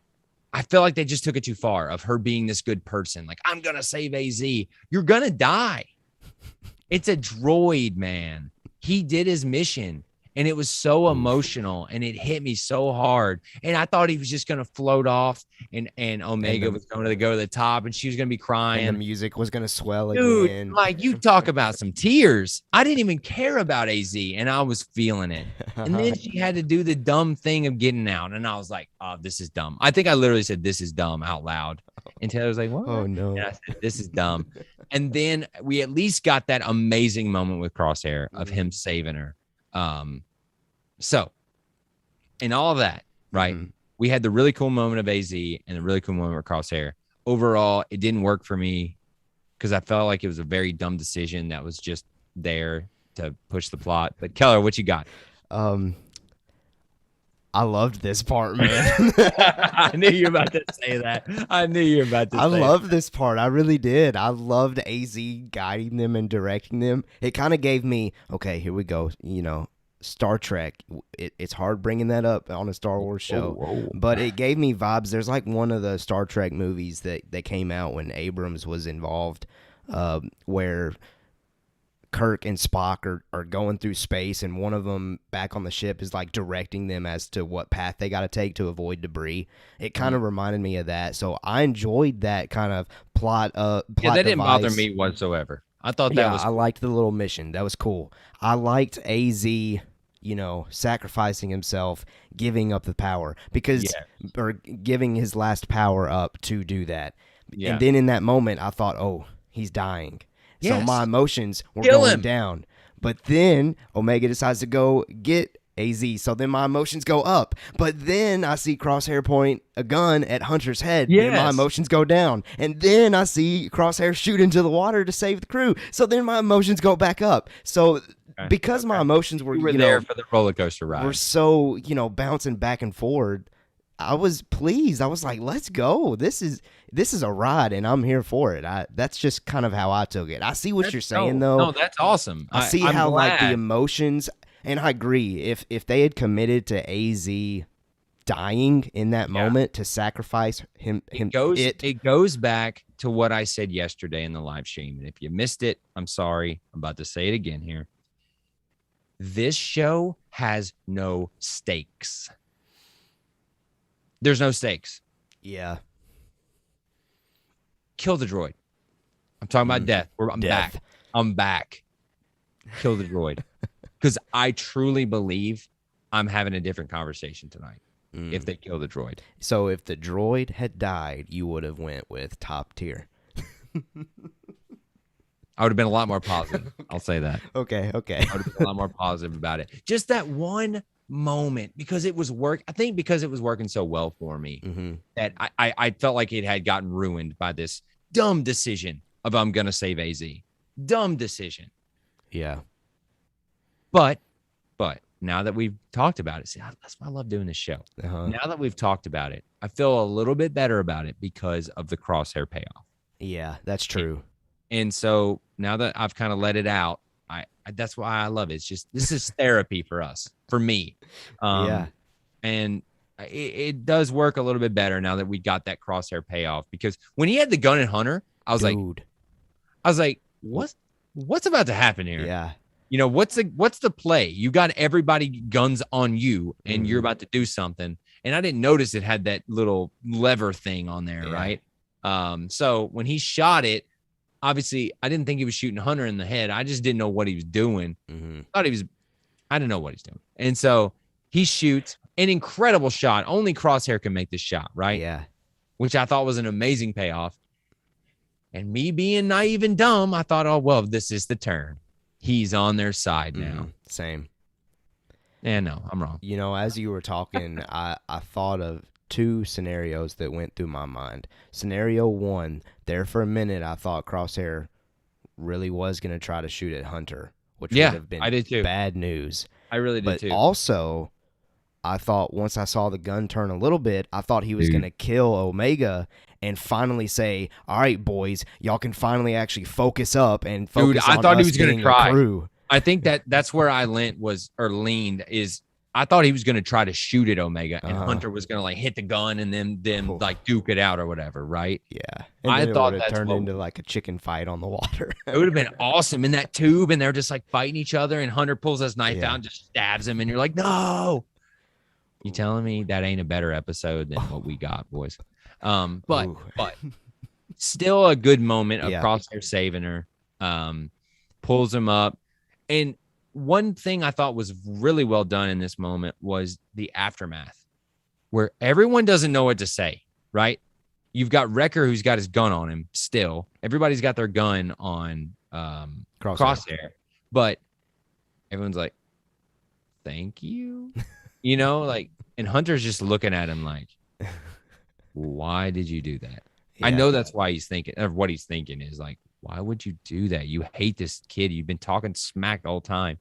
Speaker 4: I feel like they just took it too far of her being this good person. Like, I'm going to save AZ. You're going to die. It's a droid, man. He did his mission and it was so emotional and it hit me so hard. And I thought he was just going to float off and Omega was going to go to the top and she was going to be crying.
Speaker 3: And the music was going to swell
Speaker 4: Dude,
Speaker 3: again.
Speaker 4: like you talk about some tears. I didn't even care about AZ and I was feeling it. And then she had to do the dumb thing of getting out. And I was like, oh, this is dumb. I think I literally said, this is dumb out loud. And Taylor was like, what?
Speaker 3: Oh, no.
Speaker 4: And I said, this is dumb. And then we at least got that amazing moment with Crosshair of him saving her. So in all of that, right, we had the really cool moment of AZ and the really cool moment with Crosshair. Overall, it didn't work for me because I felt like it was a very dumb decision that was just there to push the plot. But Keller, what you got?
Speaker 3: I loved this part, man.
Speaker 4: I knew you were about to say that. I
Speaker 3: loved this part. I really did. I loved AZ guiding them and directing them. It kind of gave me, okay, here we go, Star Trek. It's hard bringing that up on a Star Wars show, but it gave me vibes. There's like one of the Star Trek movies that came out when Abrams was involved, where Kirk and Spock are going through space, and one of them back on the ship is like directing them as to what path they got to take to avoid debris. It kind of reminded me of that, so I enjoyed that kind of plot. Yeah,
Speaker 4: that didn't bother me whatsoever. I thought that was cool.
Speaker 3: I liked the little mission. That was cool. I liked AZ sacrificing himself, giving up the power or giving his last power up to do that.
Speaker 4: Yeah.
Speaker 3: And then in that moment, I thought, oh, he's dying. So
Speaker 4: Yes.
Speaker 3: my emotions were
Speaker 4: Kill
Speaker 3: going
Speaker 4: him.
Speaker 3: down. But then Omega decides to go get AZ. So then my emotions go up. But then I see Crosshair point a gun at Hunter's head.
Speaker 4: Yes.
Speaker 3: And my emotions go down. And then I see Crosshair shoot into the water to save the crew. So then my emotions go back up. So because my emotions were,
Speaker 4: you were there for the roller coaster ride.
Speaker 3: We're so, bouncing back and forward. I was pleased. I was like, let's go. This is a ride, and I'm here for it. That's just kind of how I took it. I see what you're saying, though.
Speaker 4: No, that's awesome.
Speaker 3: I see
Speaker 4: I'm
Speaker 3: how,
Speaker 4: glad.
Speaker 3: like, the emotions, and I agree. If they had committed to AZ dying in that moment to sacrifice him,
Speaker 4: it goes back to what I said yesterday in the live stream. And if you missed it, I'm sorry. I'm about to say it again here. This show has no stakes. There's no stakes.
Speaker 3: Yeah.
Speaker 4: Kill the droid. I'm talking about death. I'm
Speaker 3: Death.
Speaker 4: back. I'm back. Kill the droid. Because I truly believe I'm having a different conversation tonight if they kill the droid.
Speaker 3: So if the droid had died, you would have went with top tier.
Speaker 4: I would have been a lot more positive. I'll say that.
Speaker 3: Okay.
Speaker 4: I would have been a lot more positive about it. Just that one moment, because it was because it was working so well for me that I felt like it had gotten ruined by this dumb decision of I'm gonna save AZ. Dumb decision.
Speaker 3: Yeah.
Speaker 4: But now that we've talked about it, see, that's why I love doing this show. Now that we've talked about it, I feel a little bit better about it because of the Crosshair payoff.
Speaker 3: Yeah, that's true.
Speaker 4: And so now that I've kind of let it out, that's why I love it. It's just, this is therapy for us, for me. And it does work a little bit better now that we got that Crosshair payoff, because when he had the gun at Hunter, I was like, what's about to happen here?
Speaker 3: Yeah.
Speaker 4: What's the play? You got everybody guns on you and you're about to do something. And I didn't notice it had that little lever thing on there. Right. So when he shot it, obviously, I didn't think he was shooting Hunter in the head. I just didn't know what he was doing. I didn't know what he's doing. And so he shoots an incredible shot. Only Crosshair can make this shot, right?
Speaker 3: Yeah.
Speaker 4: Which I thought was an amazing payoff. And me being naive and dumb, I thought, oh, well, this is the turn. He's on their side now.
Speaker 3: Same.
Speaker 4: Yeah, no, I'm wrong.
Speaker 3: As you were talking, I thought of two scenarios that went through my mind. Scenario one, there for a minute, I thought Crosshair really was going to try to shoot at Hunter, which would have been
Speaker 4: I did too.
Speaker 3: Bad news.
Speaker 4: I really did too.
Speaker 3: But also, I thought once I saw the gun turn a little bit, I thought he was going to kill Omega and finally say, all right, boys, y'all can finally actually focus up and focus on
Speaker 4: I thought
Speaker 3: us
Speaker 4: he was going to
Speaker 3: getting
Speaker 4: cry.
Speaker 3: a crew.
Speaker 4: I think that's where I leaned is I thought he was going to try to shoot at Omega and Hunter was going to like hit the gun and then like duke it out or whatever, right?
Speaker 3: Yeah.
Speaker 4: I thought
Speaker 3: that
Speaker 4: that's
Speaker 3: turned into like a chicken fight on the water.
Speaker 4: It would have been awesome in that tube and they're just like fighting each other and Hunter pulls his knife out and just stabs him and you're like, no. You telling me that ain't a better episode than what we got, boys? But still a good moment of Crosshair saving her, pulls him up. And one thing I thought was really well done in this moment was the aftermath, where everyone doesn't know what to say, right? You've got Wrecker who's got his gun on him still. Everybody's got their gun on Crosshair, but everyone's like, thank you. And Hunter's just looking at him like, why did you do that? Yeah. I know that's why he's thinking, or what he's thinking is like, why would you do that? You hate this kid. You've been talking smack the whole time.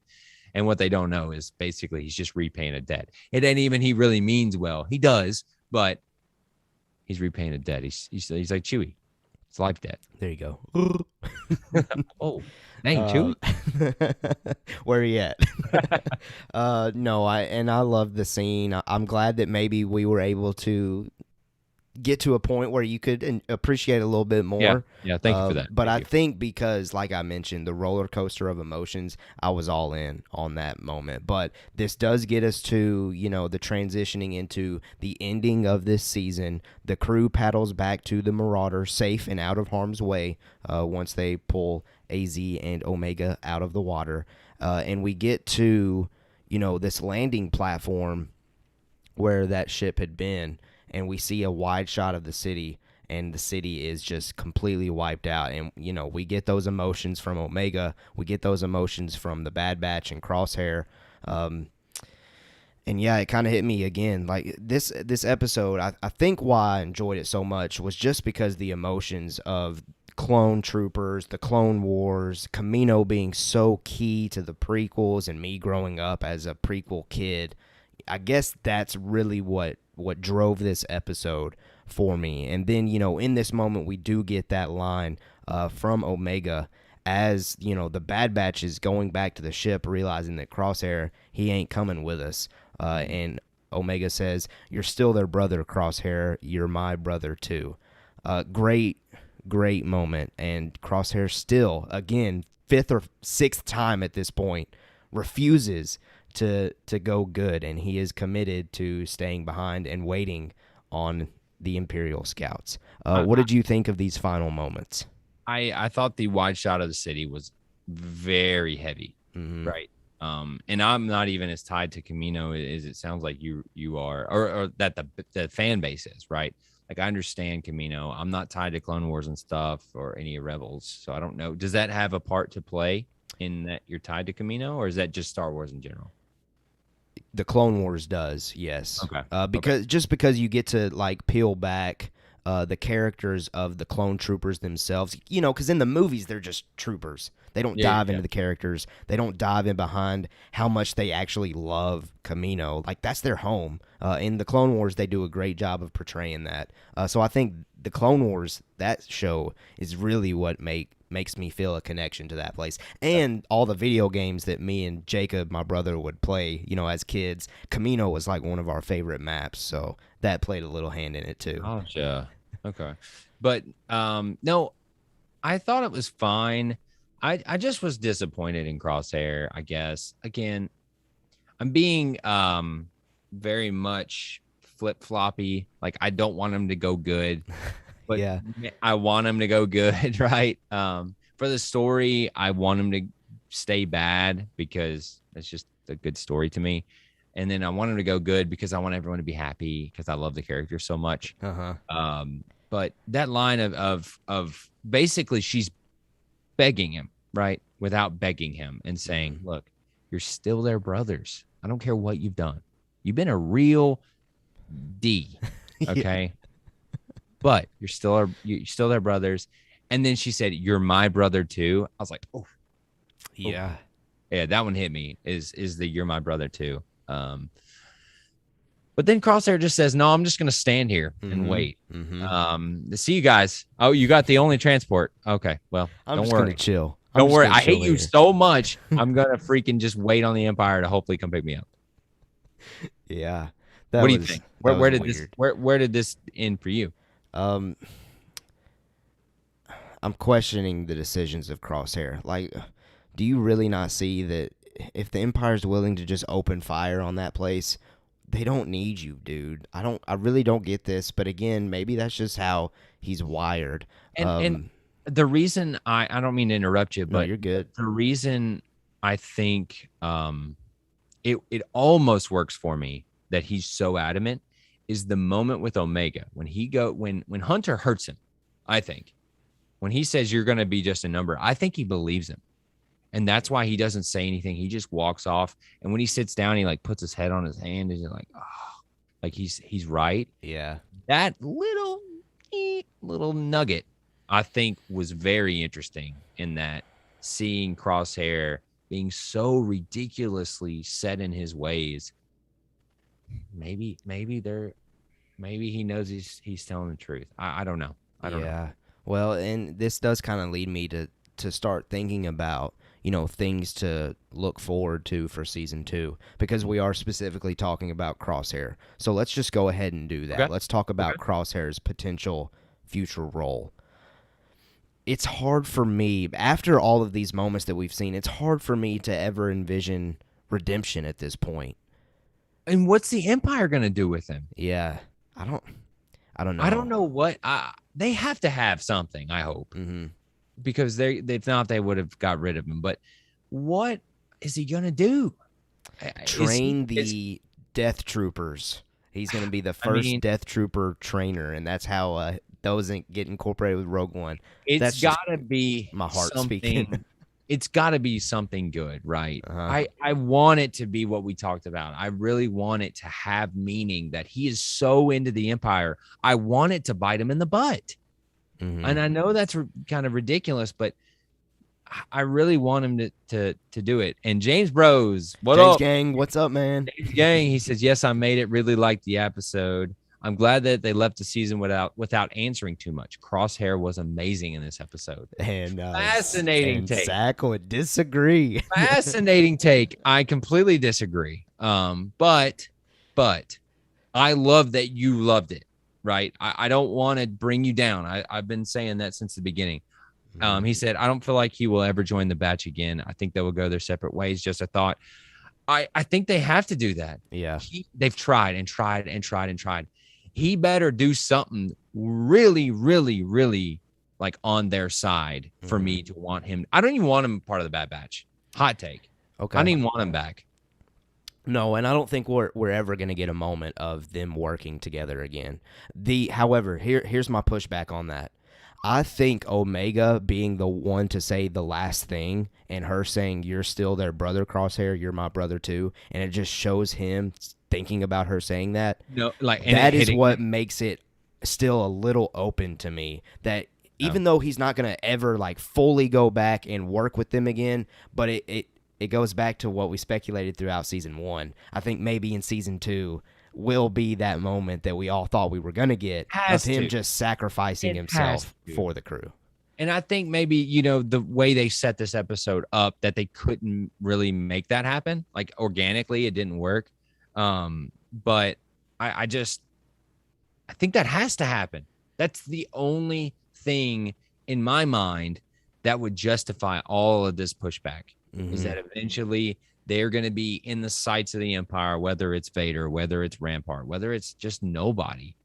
Speaker 4: And what they don't know is basically he's just repaying a debt. It ain't even he really means well. He does, but he's repaying a debt. He's like Chewie. It's life debt.
Speaker 3: There you go.
Speaker 4: Oh, dang, Chewie.
Speaker 3: Where are you at? No, I love the scene. I'm glad that maybe we were able to get to a point where you could appreciate a little bit more.
Speaker 4: Yeah, thank you for that.
Speaker 3: But I think because, like I mentioned, the roller coaster of emotions, I was all in on that moment. But this does get us to, the transitioning into the ending of this season. The crew paddles back to the Marauder, safe and out of harm's way once they pull AZ and Omega out of the water. And we get to, this landing platform where that ship had been, and we see a wide shot of the city, and the city is just completely wiped out. And we get those emotions from Omega, we get those emotions from the Bad Batch and Crosshair. And yeah, it kind of hit me again. Like this episode, I think why I enjoyed it so much was just because the emotions of clone troopers, the Clone Wars, Kamino being so key to the prequels, and me growing up as a prequel kid. I guess that's really what drove this episode for me. And then, in this moment, we do get that line from Omega as, the Bad Batch is going back to the ship, realizing that Crosshair, he ain't coming with us. And Omega says, "You're still their brother, Crosshair. You're my brother, too." Great moment. And Crosshair still, again, 5th or 6th time at this point, refuses to go good, and he is committed to staying behind and waiting on the Imperial scouts. What did you think of these final moments?
Speaker 4: I thought the wide shot of the city was very heavy, right? And I'm not even as tied to Kamino as it sounds like you are, or that the fan base is, right? Like I understand Kamino. I'm not tied to Clone Wars and stuff or any Rebels, so I don't know. Does that have a part to play in that you're tied to Kamino, or is that just Star Wars in general?
Speaker 3: The Clone Wars does, yes.
Speaker 4: Okay.
Speaker 3: Because you get to like peel back the characters of the clone troopers themselves, because in the movies they're just troopers. They don't dive into the characters. They don't dive in behind how much they actually love Kamino. Like that's their home. In the Clone Wars, they do a great job of portraying that. So I think the Clone Wars, that show, is really what makes me feel a connection to that place. And all the video games that me and Jacob, my brother, would play, as kids. Kamino was like one of our favorite maps, so that played a little hand in it too.
Speaker 4: Oh, yeah. Okay. But no, I thought it was fine. I just was disappointed in Crosshair, I guess. Again, I'm being very much flip-floppy. Like I don't want him to go good. But yeah, I want him to go good, right? For the story, I want him to stay bad because it's just a good story to me. And then I want him to go good because I want everyone to be happy because I love the character so much. But that line of basically she's begging him, right? Without begging him and saying, "Look, you're still their brothers. I don't care what you've done. You've been a real D, okay?" But you're still their brothers. And then she said, "You're my brother too." I was like, "Oh,
Speaker 3: yeah,
Speaker 4: that one hit me." Is the "you're my brother too"? But then Crosshair just says, "No, I'm just gonna stand here and wait. See you guys. Oh, you got the only transport. Okay, well, don't worry.
Speaker 3: Gonna chill.
Speaker 4: Don't worry. I hate you so much. I'm gonna freaking just wait on the Empire to hopefully come pick me up."
Speaker 3: Yeah.
Speaker 4: What do you think? Where did this end for you?
Speaker 3: I'm questioning the decisions of Crosshair. Like, do you really not see that if the Empire's willing to just open fire on that place, they don't need you, dude? I really don't get this, but again, maybe that's just how he's wired.
Speaker 4: And the reason I don't mean to interrupt you, but
Speaker 3: no, you're good.
Speaker 4: The reason I think it almost works for me that he's so adamant is the moment with Omega when Hunter hurts him. I think when he says you're going to be just a number, I think he believes him. And that's why he doesn't say anything. He just walks off. And when he sits down, he like puts his head on his hand and you're like, oh, like he's right.
Speaker 3: Yeah.
Speaker 4: That little nugget, I think, was very interesting in that seeing Crosshair being so ridiculously set in his ways. Maybe he knows he's telling the truth. I don't know. I don't know.
Speaker 3: Well, and this does kind of lead me to start thinking about, things to look forward to for season 2, because we are specifically talking about Crosshair. So let's just go ahead and do that. Okay. Let's talk about Crosshair's potential future role. It's hard for me, after all of these moments that we've seen, it's hard for me to ever envision redemption at this point.
Speaker 4: And what's the Empire going to do with him?
Speaker 3: Yeah, I don't know.
Speaker 4: I don't know what they have to have something, I hope. Because if not, they would have got rid of him. But what is he going to do?
Speaker 3: train the Death Troopers. He's going to be the first Death Trooper trainer, and that's how those get incorporated with Rogue One.
Speaker 4: It's got to be
Speaker 3: my heart
Speaker 4: something.
Speaker 3: speaking.
Speaker 4: It's got to be something good, right?
Speaker 3: Uh-huh.
Speaker 4: I want it to be what we talked about. I really want it to have meaning, that he is so into the Empire. I want it to bite him in the butt.
Speaker 3: Mm-hmm.
Speaker 4: And I know that's kind of ridiculous, but I really want him to do it. And James Bros, what
Speaker 3: James
Speaker 4: up?
Speaker 3: Gang, what's up, man?
Speaker 4: James Gang, he says, yes, I made it. Really liked the episode. I'm glad that they left the season without answering too much. Crosshair was amazing in this episode.
Speaker 3: And
Speaker 4: fascinating take.
Speaker 3: Zach would disagree.
Speaker 4: Fascinating take. I completely disagree. But I love that you loved it, right? I don't want to bring you down. I've been saying that since the beginning. He said, I don't feel like he will ever join the batch again. I think they will go their separate ways. Just a thought. I think they have to do that.
Speaker 3: Yeah.
Speaker 4: They've tried and tried and tried and tried. He better do something really, really, really like on their side for me to want him. I don't even want him part of the Bad Batch. Hot take.
Speaker 3: Okay.
Speaker 4: I don't even want him back.
Speaker 3: No, and I don't think we're ever going to get a moment of them working together again. However, here's my pushback on that. I think Omega being the one to say the last thing and her saying, you're still their brother, Crosshair, you're my brother too, and it just shows him thinking about her saying that.
Speaker 4: No, like
Speaker 3: that is what makes it still a little open to me, that even though he's not going to ever like fully go back and work with them again, but it goes back to what we speculated throughout season 1. I think maybe in season 2 will be that moment that we all thought we were going to get of him just sacrificing himself for the crew.
Speaker 4: And I think maybe, the way they set this episode up, that they couldn't really make that happen. Like organically, it didn't work. But I think that has to happen. That's the only thing in my mind that would justify all of this pushback, is that eventually they're going to be in the sights of the Empire, whether it's Vader, whether it's Rampart, whether it's just nobody,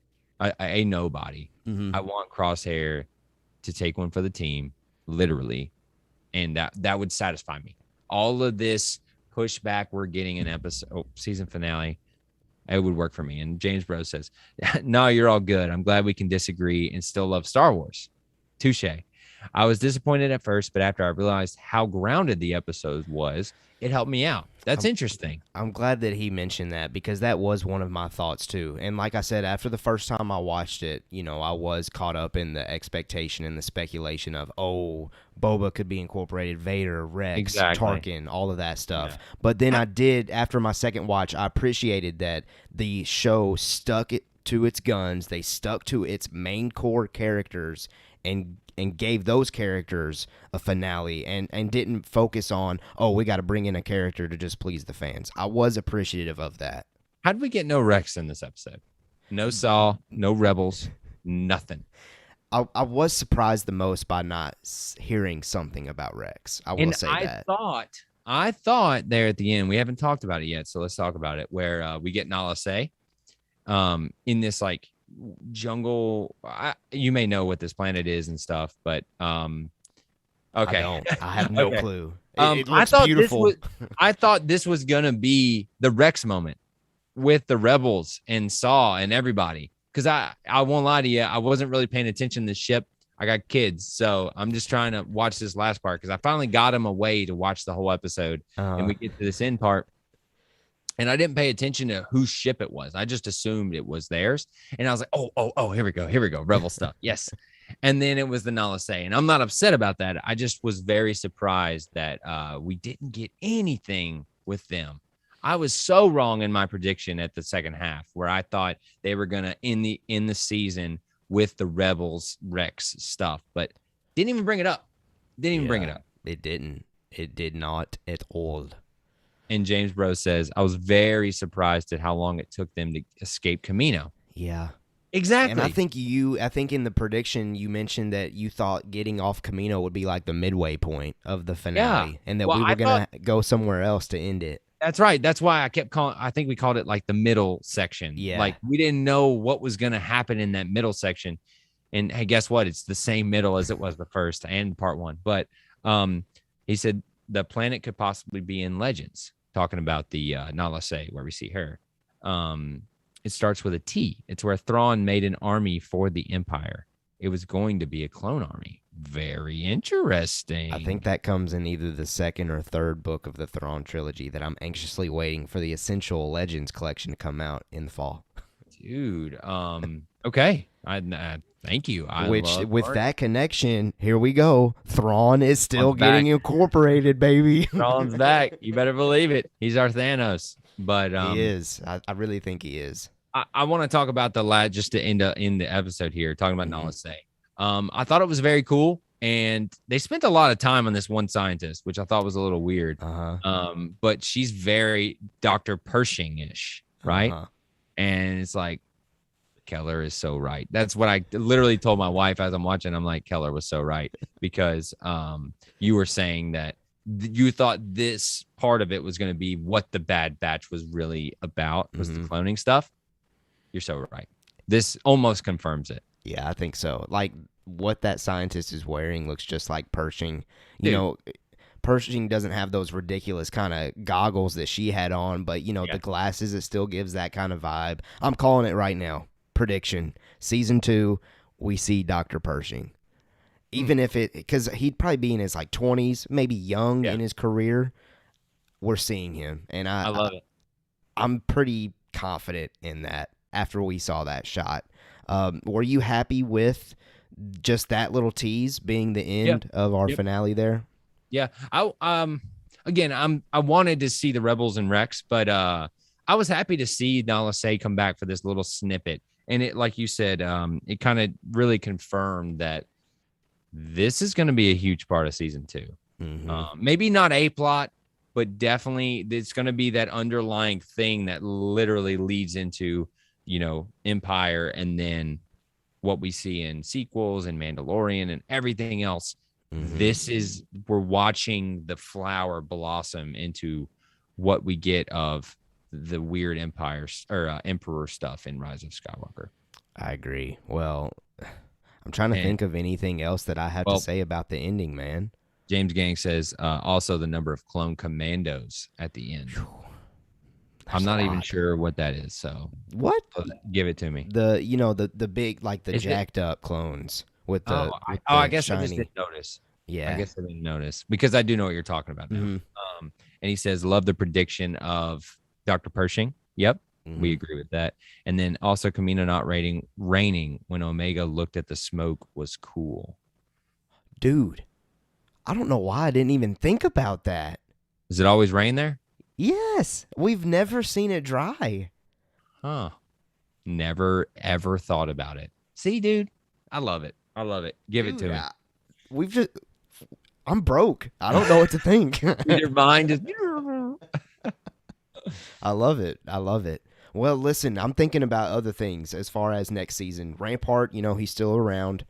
Speaker 4: a nobody. I want Crosshair to take one for the team, literally, and that would satisfy me. All of this pushback we're getting in season finale, it would work for me. And James Bros says, no, you're all good. I'm glad we can disagree and still love Star Wars. Touche. I was disappointed at first, but after I realized how grounded the episode was, it helped me out. That's interesting.
Speaker 3: I'm glad that he mentioned that, because that was one of my thoughts too. And like I said, after the first time I watched it, I was caught up in the expectation and the speculation of, Boba could be incorporated, Vader, Rex, Tarkin, all of that stuff. Yeah. But then after my second watch, I appreciated that the show stuck it to its guns. They stuck to its main core characters and gave those characters a finale and didn't focus on, we got to bring in a character to just please the fans. I was appreciative of that.
Speaker 4: How did we get no Rex in this episode? No Saw, no Rebels, nothing.
Speaker 3: I was surprised the most by not hearing something about Rex. I will say that.
Speaker 4: I thought there at the end, we haven't talked about it yet, so let's talk about it, where we get Nala Se in this like jungle. You may know what this planet is and stuff, but okay.
Speaker 3: I have no clue. It
Speaker 4: I thought
Speaker 3: beautiful.
Speaker 4: I thought this was gonna be the Rex moment with the Rebels and Saw and everybody, because I won't lie to you, I wasn't really paying attention to the ship. I got kids, so I'm just trying to watch this last part, because I finally got him away to watch the whole episode, and we get to this end part. And I didn't pay attention to whose ship it was. I just assumed it was theirs. And I was like, oh, here we go. Rebel stuff. Yes. And then it was the Nala Se. And I'm not upset about that. I just was very surprised that we didn't get anything with them. I was so wrong in my prediction at the second half, where I thought they were going to end the season with the Rebels Rex stuff, but didn't even bring it up. Bring it up.
Speaker 3: It didn't. It did not at all.
Speaker 4: And James Bros says, I was very surprised at how long it took them to escape Camino.
Speaker 3: Yeah.
Speaker 4: Exactly.
Speaker 3: And I think in the prediction you mentioned that you thought getting off Camino would be like the midway point of the finale, and that we were going to go somewhere else to end it.
Speaker 4: That's right. That's why I kept I think we called it like the middle section.
Speaker 3: Yeah.
Speaker 4: Like we didn't know what was going to happen in that middle section. And hey, guess what? It's the same middle as it was the first and part 1. But he said the planet could possibly be in Legends. talking about the Nala Se, where we see her. It starts with a T. It's where Thrawn made an army for the Empire. It was going to be a clone army. Very interesting.
Speaker 3: I think that comes in either the second or third book of the Thrawn trilogy that I'm anxiously waiting for the Essential Legends collection to come out in the fall.
Speaker 4: Dude, okay. Thank you.
Speaker 3: With that connection, here we go. Thrawn is still getting incorporated, baby.
Speaker 4: Thrawn's back. You better believe it. He's our Thanos. But
Speaker 3: he is. I really think he is.
Speaker 4: I want to talk about the lad just to end in the episode here, talking about Nala Se. I thought it was very cool, and they spent a lot of time on this one scientist, which I thought was a little weird. But she's very Dr. Pershing-ish, right? And it's like, Keller is so right. That's what I literally told my wife as I'm watching. I'm like, Keller was so right, because you were saying that you thought this part of it was going to be what the Bad Batch was really about, was the cloning stuff. You're so right. This almost confirms it.
Speaker 3: Yeah, I think so. Like, what that scientist is wearing looks just like Pershing. You know, Pershing doesn't have those ridiculous kind of goggles that she had on, but, the glasses, it still gives that kind of vibe. I'm calling it right now. Prediction. Season 2, we see Dr. Pershing. Even if because he'd probably be in his, 20s, maybe young in his career. We're seeing him. And I love it. I'm pretty confident in that after we saw that shot. Were you happy with just that little tease being the end of our finale there?
Speaker 4: Yeah. I wanted to see the Rebels and Rex, but I was happy to see Nala Se come back for this little snippet. And it, like you said, it kind of really confirmed that this is going to be a huge part of season 2. Maybe not a plot, but definitely it's going to be that underlying thing that literally leads into, Empire, and then what we see in sequels and Mandalorian and everything else. We're watching the flower blossom into what we get of the weird Empire or Emperor stuff in Rise of Skywalker.
Speaker 3: I agree. Well, I'm trying to think of anything else that I have to say about the ending, man.
Speaker 4: James Gang says also the number of clone commandos at the end. I'm not even sure what that is. So
Speaker 3: what?
Speaker 4: Give it to me.
Speaker 3: The big, the jacked up clones with the.
Speaker 4: I guess shiny. I just didn't notice.
Speaker 3: Yeah,
Speaker 4: I guess I didn't notice, because I do know what you're talking about now. And he says, love the prediction of Dr. Pershing. Yep, we agree with that. And then also Kamino not raining when Omega looked at the smoke was cool.
Speaker 3: Dude, I don't know why I didn't even think about that.
Speaker 4: Does it always rain there?
Speaker 3: Yes, we've never seen it dry.
Speaker 4: Huh. Never, ever thought about it. See, dude, I love it. Give it to me.
Speaker 3: I'm broke. I don't know what to think.
Speaker 4: Your mind is...
Speaker 3: I love it. Well, listen, I'm thinking about other things as far as next season. Rampart, he's still around.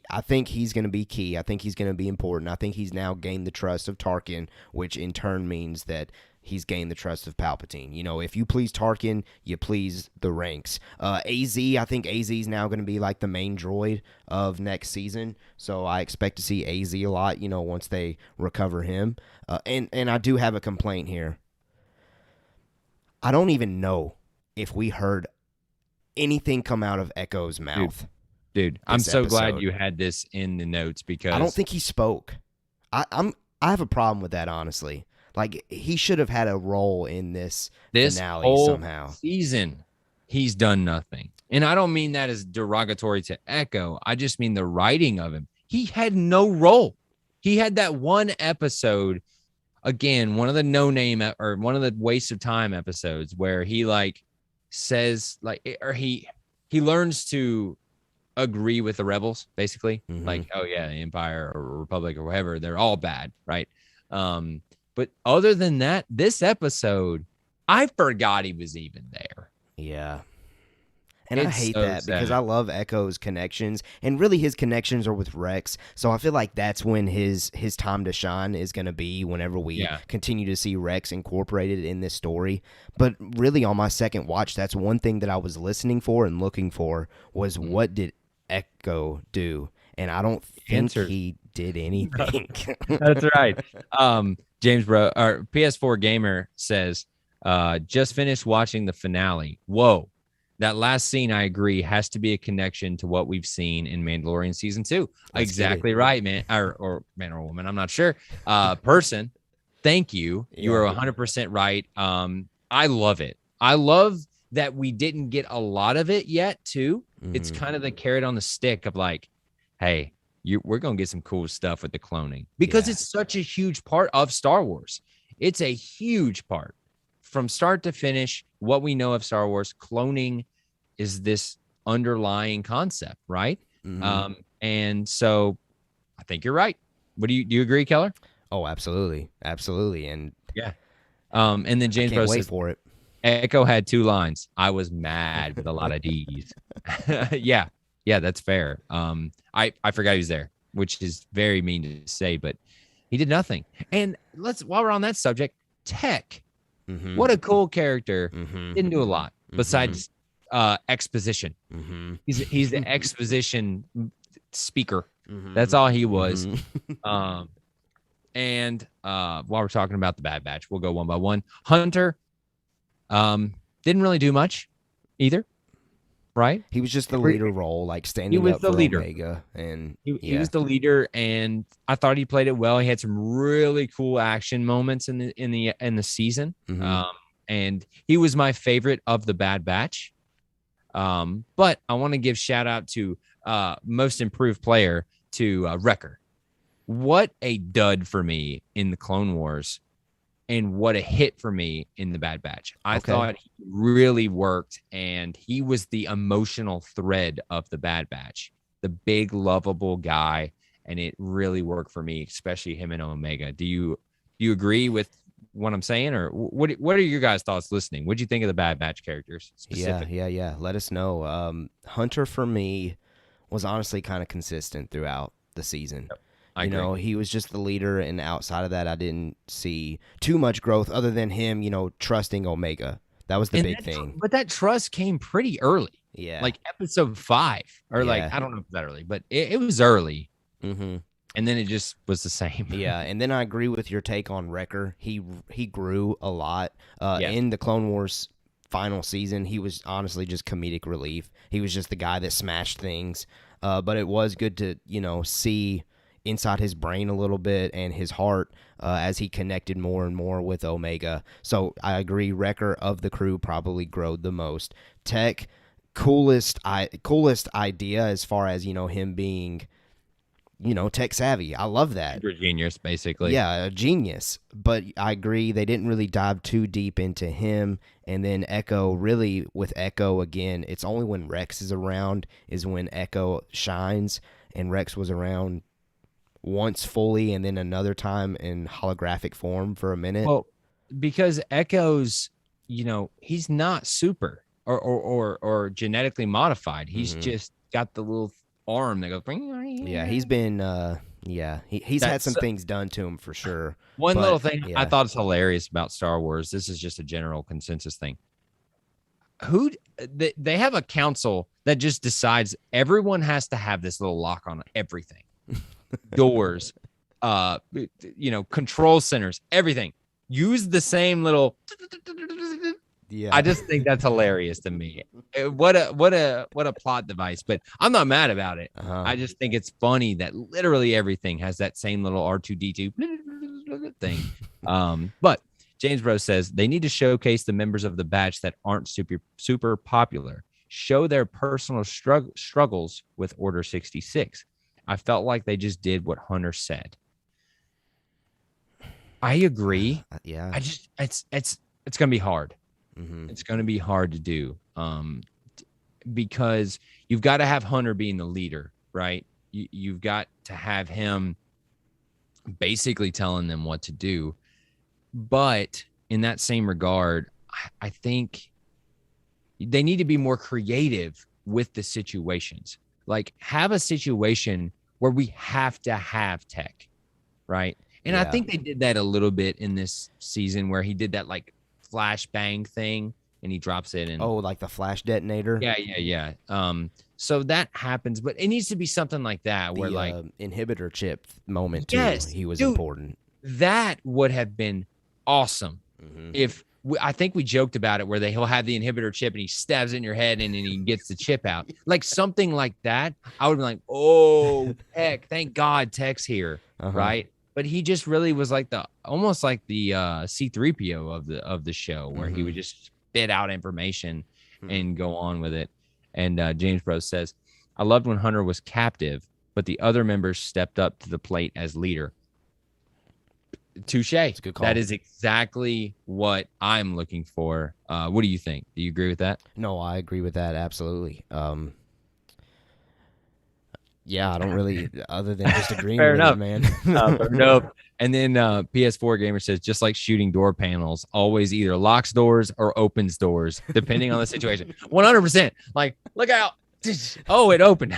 Speaker 3: I think he's going to be key. I think he's going to be important. I think he's now gained the trust of Tarkin, which in turn means that he's gained the trust of Palpatine. If you please Tarkin, you please the ranks. AZ, I think AZ is now going to be the main droid of next season. So I expect to see AZ a lot, once they recover him. And I do have a complaint here. I don't even know if we heard anything come out of Echo's mouth.
Speaker 4: Dude, I'm so glad you had this in the notes, because
Speaker 3: I don't think he spoke. I have a problem with that, honestly. He should have had a role in this finale
Speaker 4: whole
Speaker 3: somehow.
Speaker 4: Season, he's done nothing. And I don't mean that as derogatory to Echo. I just mean the writing of him. He had no role. He had that one episode, again, one of the no-name or one of the waste of time episodes where he says or he learns to agree with the rebels, basically. Oh yeah, the Empire or Republic or whatever, they're all bad, right? But other than that, this episode, I forgot he was even there.
Speaker 3: Yeah. And I hate that because I love Echo's connections, and really his connections are with Rex. So I feel like that's when his time to shine is going to be, whenever we continue to see Rex incorporated in this story. But really on my second watch, that's one thing that I was listening for and looking for was what did Echo do? And I don't think he did anything.
Speaker 4: That's right. James Bro or PS4 Gamer says, just finished watching the finale. Whoa. That last scene, I agree, has to be a connection to what we've seen in Mandalorian season 2. Exactly right, man. Or man or woman, I'm not sure. Person, thank you. You are 100% right. I love it. I love that we didn't get a lot of it yet, too. It's kind of the carrot on the stick of like, hey, we're going to get some cool stuff with the cloning because it's such a huge part of Star Wars. It's a huge part. From start to finish, what we know of Star Wars, cloning is this underlying concept, right? And so I think you're right. What do you agree, Keller?
Speaker 3: Oh, absolutely. Absolutely. And
Speaker 4: and then James Bro says,
Speaker 3: for it.
Speaker 4: Echo had 2 lines. I was mad with a lot of D's. Yeah, that's fair. I forgot he was there, which is very mean to say, but he did nothing. And while we're on that subject, Tech. What a cool character. Didn't do a lot besides exposition. He's the exposition speaker. That's all he was. And while we're talking about the Bad Batch, we'll go one by one. Hunter didn't really do much either, right?
Speaker 3: He was just the leader role, like standing up for Omega, and
Speaker 4: he was the leader, and I thought he played it well. He had some really cool action moments in the season, and he was my favorite of the Bad Batch. But I want to give shout out to most improved player to Wrecker. What a dud for me in the Clone Wars, and what a hit for me in the Bad Batch. I thought he really worked, and he was the emotional thread of the Bad Batch, the big lovable guy, and it really worked for me, especially him and Omega. Do you agree with what I'm saying, or what are your guys' thoughts listening? What do you think of the Bad Batch characters specifically?
Speaker 3: Yeah. Let us know. Hunter for me was honestly kind of consistent throughout the season.
Speaker 4: Yep. I agree.
Speaker 3: He was just the leader, and outside of that, I didn't see too much growth other than him, trusting Omega. That was the big thing.
Speaker 4: But that trust came pretty early.
Speaker 3: Yeah.
Speaker 4: Like episode 5, or I don't know if it's that early, but it was early. And then it just was the same.
Speaker 3: Yeah, and then I agree with your take on Wrecker. He grew a lot. In the Clone Wars final season, he was honestly just comedic relief. He was just the guy that smashed things. But it was good to, see inside his brain a little bit and his heart as he connected more and more with Omega. So I agree, Wrecker of the crew probably growed the most. Tech, coolest idea as far as, him being, tech savvy. I love that.
Speaker 4: Super genius, basically.
Speaker 3: Yeah, a genius. But I agree, they didn't really dive too deep into him. And then Echo, really with Echo, again, it's only when Rex is around is when Echo shines. And Rex was around once fully and then another time in holographic form for a minute. Well,
Speaker 4: because Echo's, he's not super or genetically modified. He's just got the little arm that goes.
Speaker 3: Yeah, he's been he's had some things done to him for sure.
Speaker 4: One little thing I thought is hilarious about Star Wars. This is just a general consensus thing. They have a council that just decides everyone has to have this little lock on everything. Doors, control centers, everything. Use the same little. Yeah, I just think that's hilarious to me. What a plot device, but I'm not mad about it. I just think it's funny that literally everything has that same little R2D2 thing. But James Bro says they need to showcase the members of the batch that aren't super popular. Show their personal struggles with Order 66. I felt like they just did what Hunter said. I agree.
Speaker 3: Yeah.
Speaker 4: It's going to be hard. It's going to be hard to do because you've got to have Hunter being the leader, right? You've got to have him basically telling them what to do. But in that same regard, I think they need to be more creative with the situations. Like, have a situation where we have to have Tech, right? And I think they did that a little bit in this season where he did that, like, flashbang thing, and he drops it. And
Speaker 3: like the flash detonator?
Speaker 4: Yeah. So that happens, but it needs to be something like that where, like...
Speaker 3: inhibitor chip moment, too. He was important.
Speaker 4: That would have been awesome. If I think we joked about it where he'll have the inhibitor chip and he stabs it in your head and then he gets the chip out. Like something like that. I would be like, oh, heck, thank God Tech's here. Right. But he just really was like almost like the C-3PO of the show, where he would just spit out information and go on with it. And James Bros says, I loved when Hunter was captive, but the other members stepped up to the plate as leader. Touche. That is exactly what I'm looking for. What do you think? Do you agree with that?
Speaker 3: No, I agree with that. Absolutely. Yeah, I don't really, other than just agreeing with it, man.
Speaker 4: Nope. And then PS4 Gamer says, just like shooting door panels, always either locks doors or opens doors, depending on the situation. 100%. Like, look out. Oh, it opened.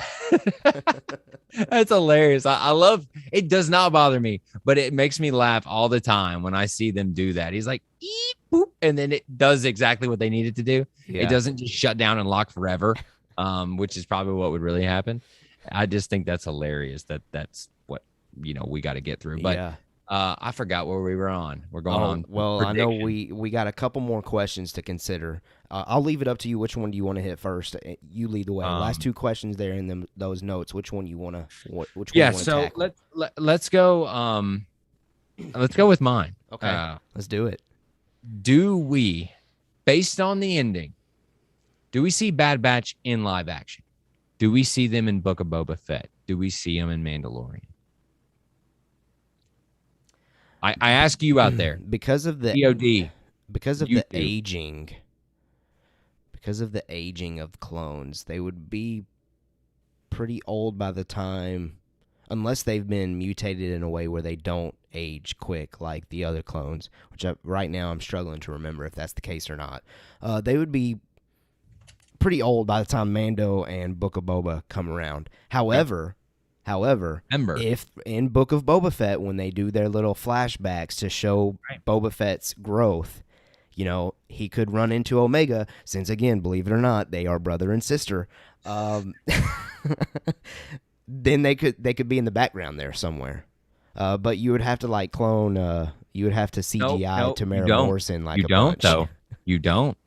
Speaker 4: That's hilarious. I love it. Does not bother me, but it makes me laugh all the time when I see them do that. He's like, eep, boop, and then it does exactly what they needed to do. Yeah. It doesn't just shut down and lock forever, which is probably what would really happen. I just think that's hilarious. That's what we got to get through. But yeah. I forgot where we were on. We're going on.
Speaker 3: Well, prediction. I know we got a couple more questions to consider. I'll leave it up to you. Which one do you want to hit first? You lead the way. Last two questions there in those notes. Which one you want to? Which one?
Speaker 4: Yeah. So let's go. Let's go with mine.
Speaker 3: Okay. Let's do it.
Speaker 4: Do we, based on the ending, do we see Bad Batch in live action? Do we see them in Book of Boba Fett? Do we see them in Mandalorian? I ask you out there
Speaker 3: because of the
Speaker 4: POD,
Speaker 3: because of the aging of clones, they would be pretty old by the time, unless they've been mutated in a way where they don't age quick like the other clones, which right now I'm struggling to remember if that's the case or not. They would be pretty old by the time Mando and Book of Boba come around. However, if in Book of Boba Fett, when they do their little flashbacks to show Boba Fett's growth, he could run into Omega, since, again, believe it or not, they are brother and sister. Then they could be in the background there somewhere. But you would have to clone. You would have to CGI Tamara Morrison like a bunch.
Speaker 4: You don't.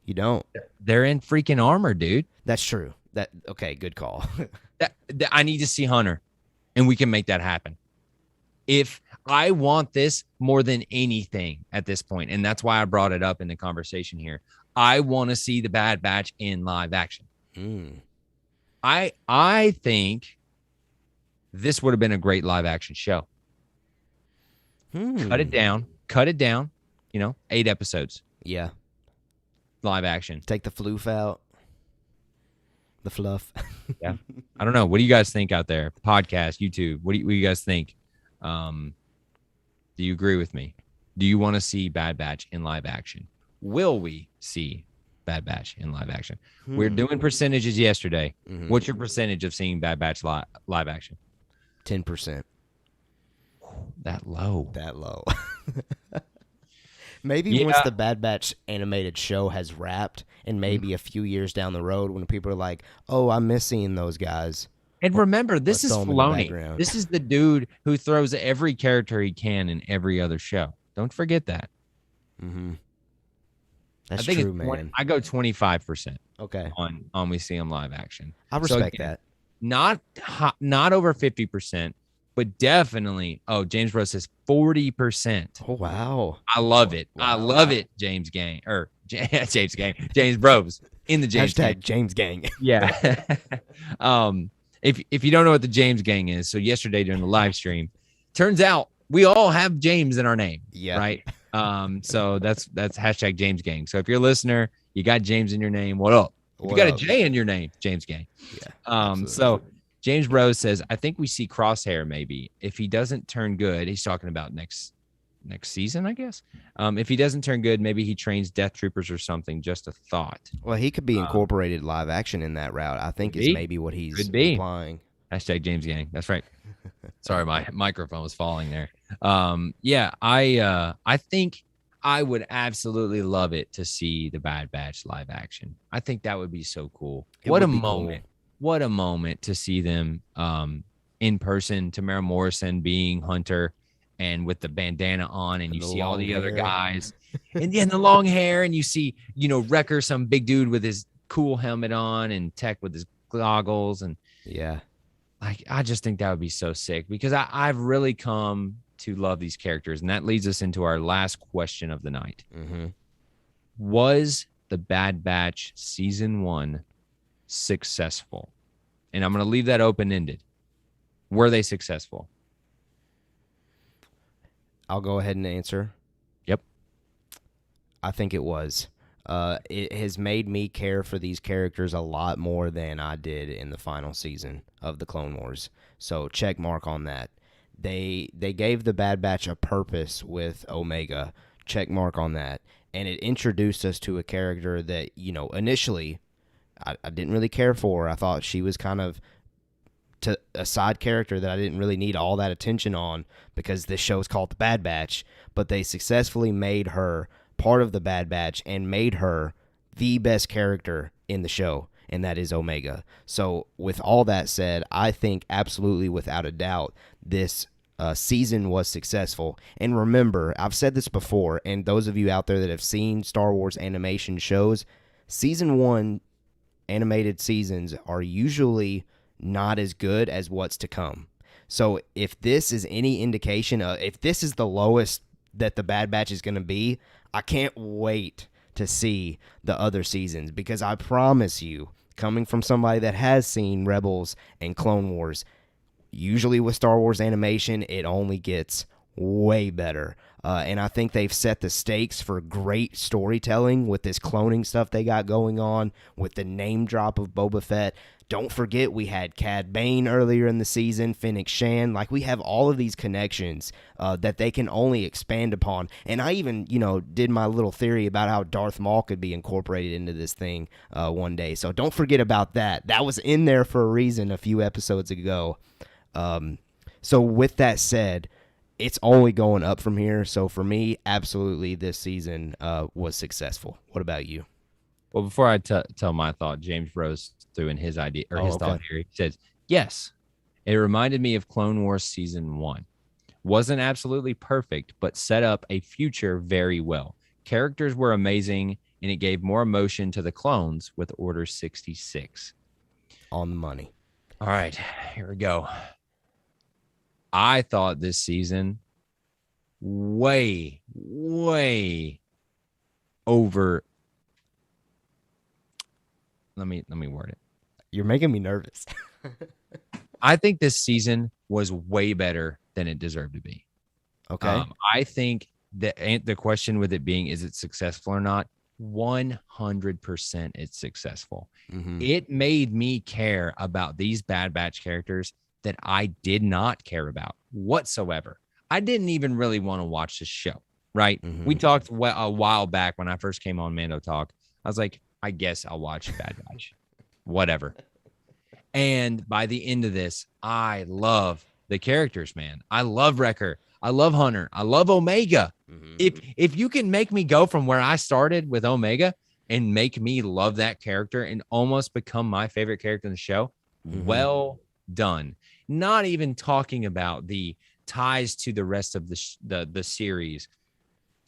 Speaker 3: You don't.
Speaker 4: They're in freaking armor, dude.
Speaker 3: That's true. Okay, good call.
Speaker 4: I need to see Hunter, and we can make that happen. If I want this more than anything at this point, and that's why I brought it up in the conversation here, I want to see the Bad Batch in live action. I think this would have been a great live action show. Cut it down. 8 episodes.
Speaker 3: Yeah.
Speaker 4: Live action.
Speaker 3: Take the floof out. The fluff.
Speaker 4: Yeah. I don't know. What do you guys think out there? Podcast, YouTube. What do you guys think? Do you agree with me? Do you want to see Bad Batch in live action? Will we see Bad Batch in live action? We're doing percentages yesterday. What's your percentage of seeing Bad Batch live action?
Speaker 3: 10%.
Speaker 4: That low.
Speaker 3: Maybe once the Bad Batch animated show has wrapped, and maybe a few years down the road when people are like, oh, I miss seeing those guys.
Speaker 4: And remember, this is Filoni. This is the dude who throws every character he can in every other show. Don't forget that.
Speaker 3: That's true, man.
Speaker 4: I go 25%.
Speaker 3: Okay.
Speaker 4: On we see him live action.
Speaker 3: I respect that.
Speaker 4: Not over 50%. But definitely, James Bros says 40%.
Speaker 3: Oh, wow.
Speaker 4: I love it. Wow. I love it, James Gang. James Bros. In the James Gang.
Speaker 3: James Gang.
Speaker 4: Yeah. If you don't know what the James Gang is, so yesterday during the live stream, turns out we all have James in our name. Yeah. Right? So that's hashtag James Gang. So if you're a listener, you got James in your name, what up? If you got a J in your name, James Gang. Yeah. So James Rose says, I think we see Crosshair maybe. If he doesn't turn good, he's talking about next season, I guess. If he doesn't turn good, maybe he trains Death Troopers or something. Just a thought.
Speaker 3: Well, he could be incorporated live action in that route. I think is maybe what he's implying.
Speaker 4: Hashtag James Gang. That's right. Sorry, my microphone was falling there. Yeah, I think I would absolutely love it to see the Bad Batch live action. I think that would be so cool. What a moment. Cool. What a moment to see them in person. Tamara Morrison being Hunter, and with the bandana on, and you see all the other
Speaker 3: hair.
Speaker 4: guys, and then the long hair, and you see, Wrecker, some big dude with his cool helmet on, and Tech with his goggles, and
Speaker 3: yeah,
Speaker 4: like I just think that would be so sick, because I've really come to love these characters, and that leads us into our last question of the night.
Speaker 3: Mm-hmm.
Speaker 4: Was the Bad Batch season 1 successful? And I'm going to leave that open-ended. Were they successful?
Speaker 3: I'll go ahead and answer.
Speaker 4: Yep.
Speaker 3: I think it was. It has made me care for these characters a lot more than I did in the final season of the Clone Wars. So check mark on that. They gave the Bad Batch a purpose with Omega. Check mark on that. And it introduced us to a character that, initially I didn't really care for. I thought she was kind of a side character that I didn't really need all that attention on, because this show is called The Bad Batch. But they successfully made her part of the Bad Batch and made her the best character in the show, and that is Omega. So with all that said, I think absolutely without a doubt this season was successful. And remember, I've said this before, and those of you out there that have seen Star Wars animation shows, season 1 animated seasons are usually not as good as what's to come. So if this is any indication, if this is the lowest that the Bad Batch is going to be, I can't wait to see the other seasons, because I promise you, coming from somebody that has seen Rebels and Clone Wars, usually with Star Wars animation, it only gets way better. And I think they've set the stakes for great storytelling with this cloning stuff they got going on, with the name drop of Boba Fett. Don't forget, we had Cad Bane earlier in the season, Fennec Shan. Like, we have all of these connections that they can only expand upon. And I even, did my little theory about how Darth Maul could be incorporated into this thing one day. So don't forget about that. That was in there for a reason a few episodes ago. So with that said, it's only going up from here. So for me, absolutely, this season was successful. What about you?
Speaker 4: Well, before I tell my thought, James Rose threw in his idea, or his thought here. He says, yes, it reminded me of Clone Wars season 1. Wasn't absolutely perfect, but set up a future very well. Characters were amazing, and it gave more emotion to the clones with Order 66.
Speaker 3: On the money.
Speaker 4: All right, here we go. I thought this season way over. Let me word it.
Speaker 3: You're making me nervous.
Speaker 4: I think this season was way better than it deserved to be.
Speaker 3: Okay.
Speaker 4: I think that the question with it being, is it successful or not? 100% it's successful.
Speaker 3: Mm-hmm.
Speaker 4: It made me care about these Bad Batch characters that I did not care about whatsoever. I didn't even really want to watch this show, right?
Speaker 3: Mm-hmm.
Speaker 4: We talked a while back when I first came on Mando Talk. I was like, I guess I'll watch Bad Batch. Whatever. And by the end of this, I love the characters, man. I love Wrecker. I love Hunter. I love Omega. Mm-hmm. If you can make me go from where I started with Omega and make me love that character and almost become my favorite character in the show, well done. Not even talking about the ties to the rest of the series,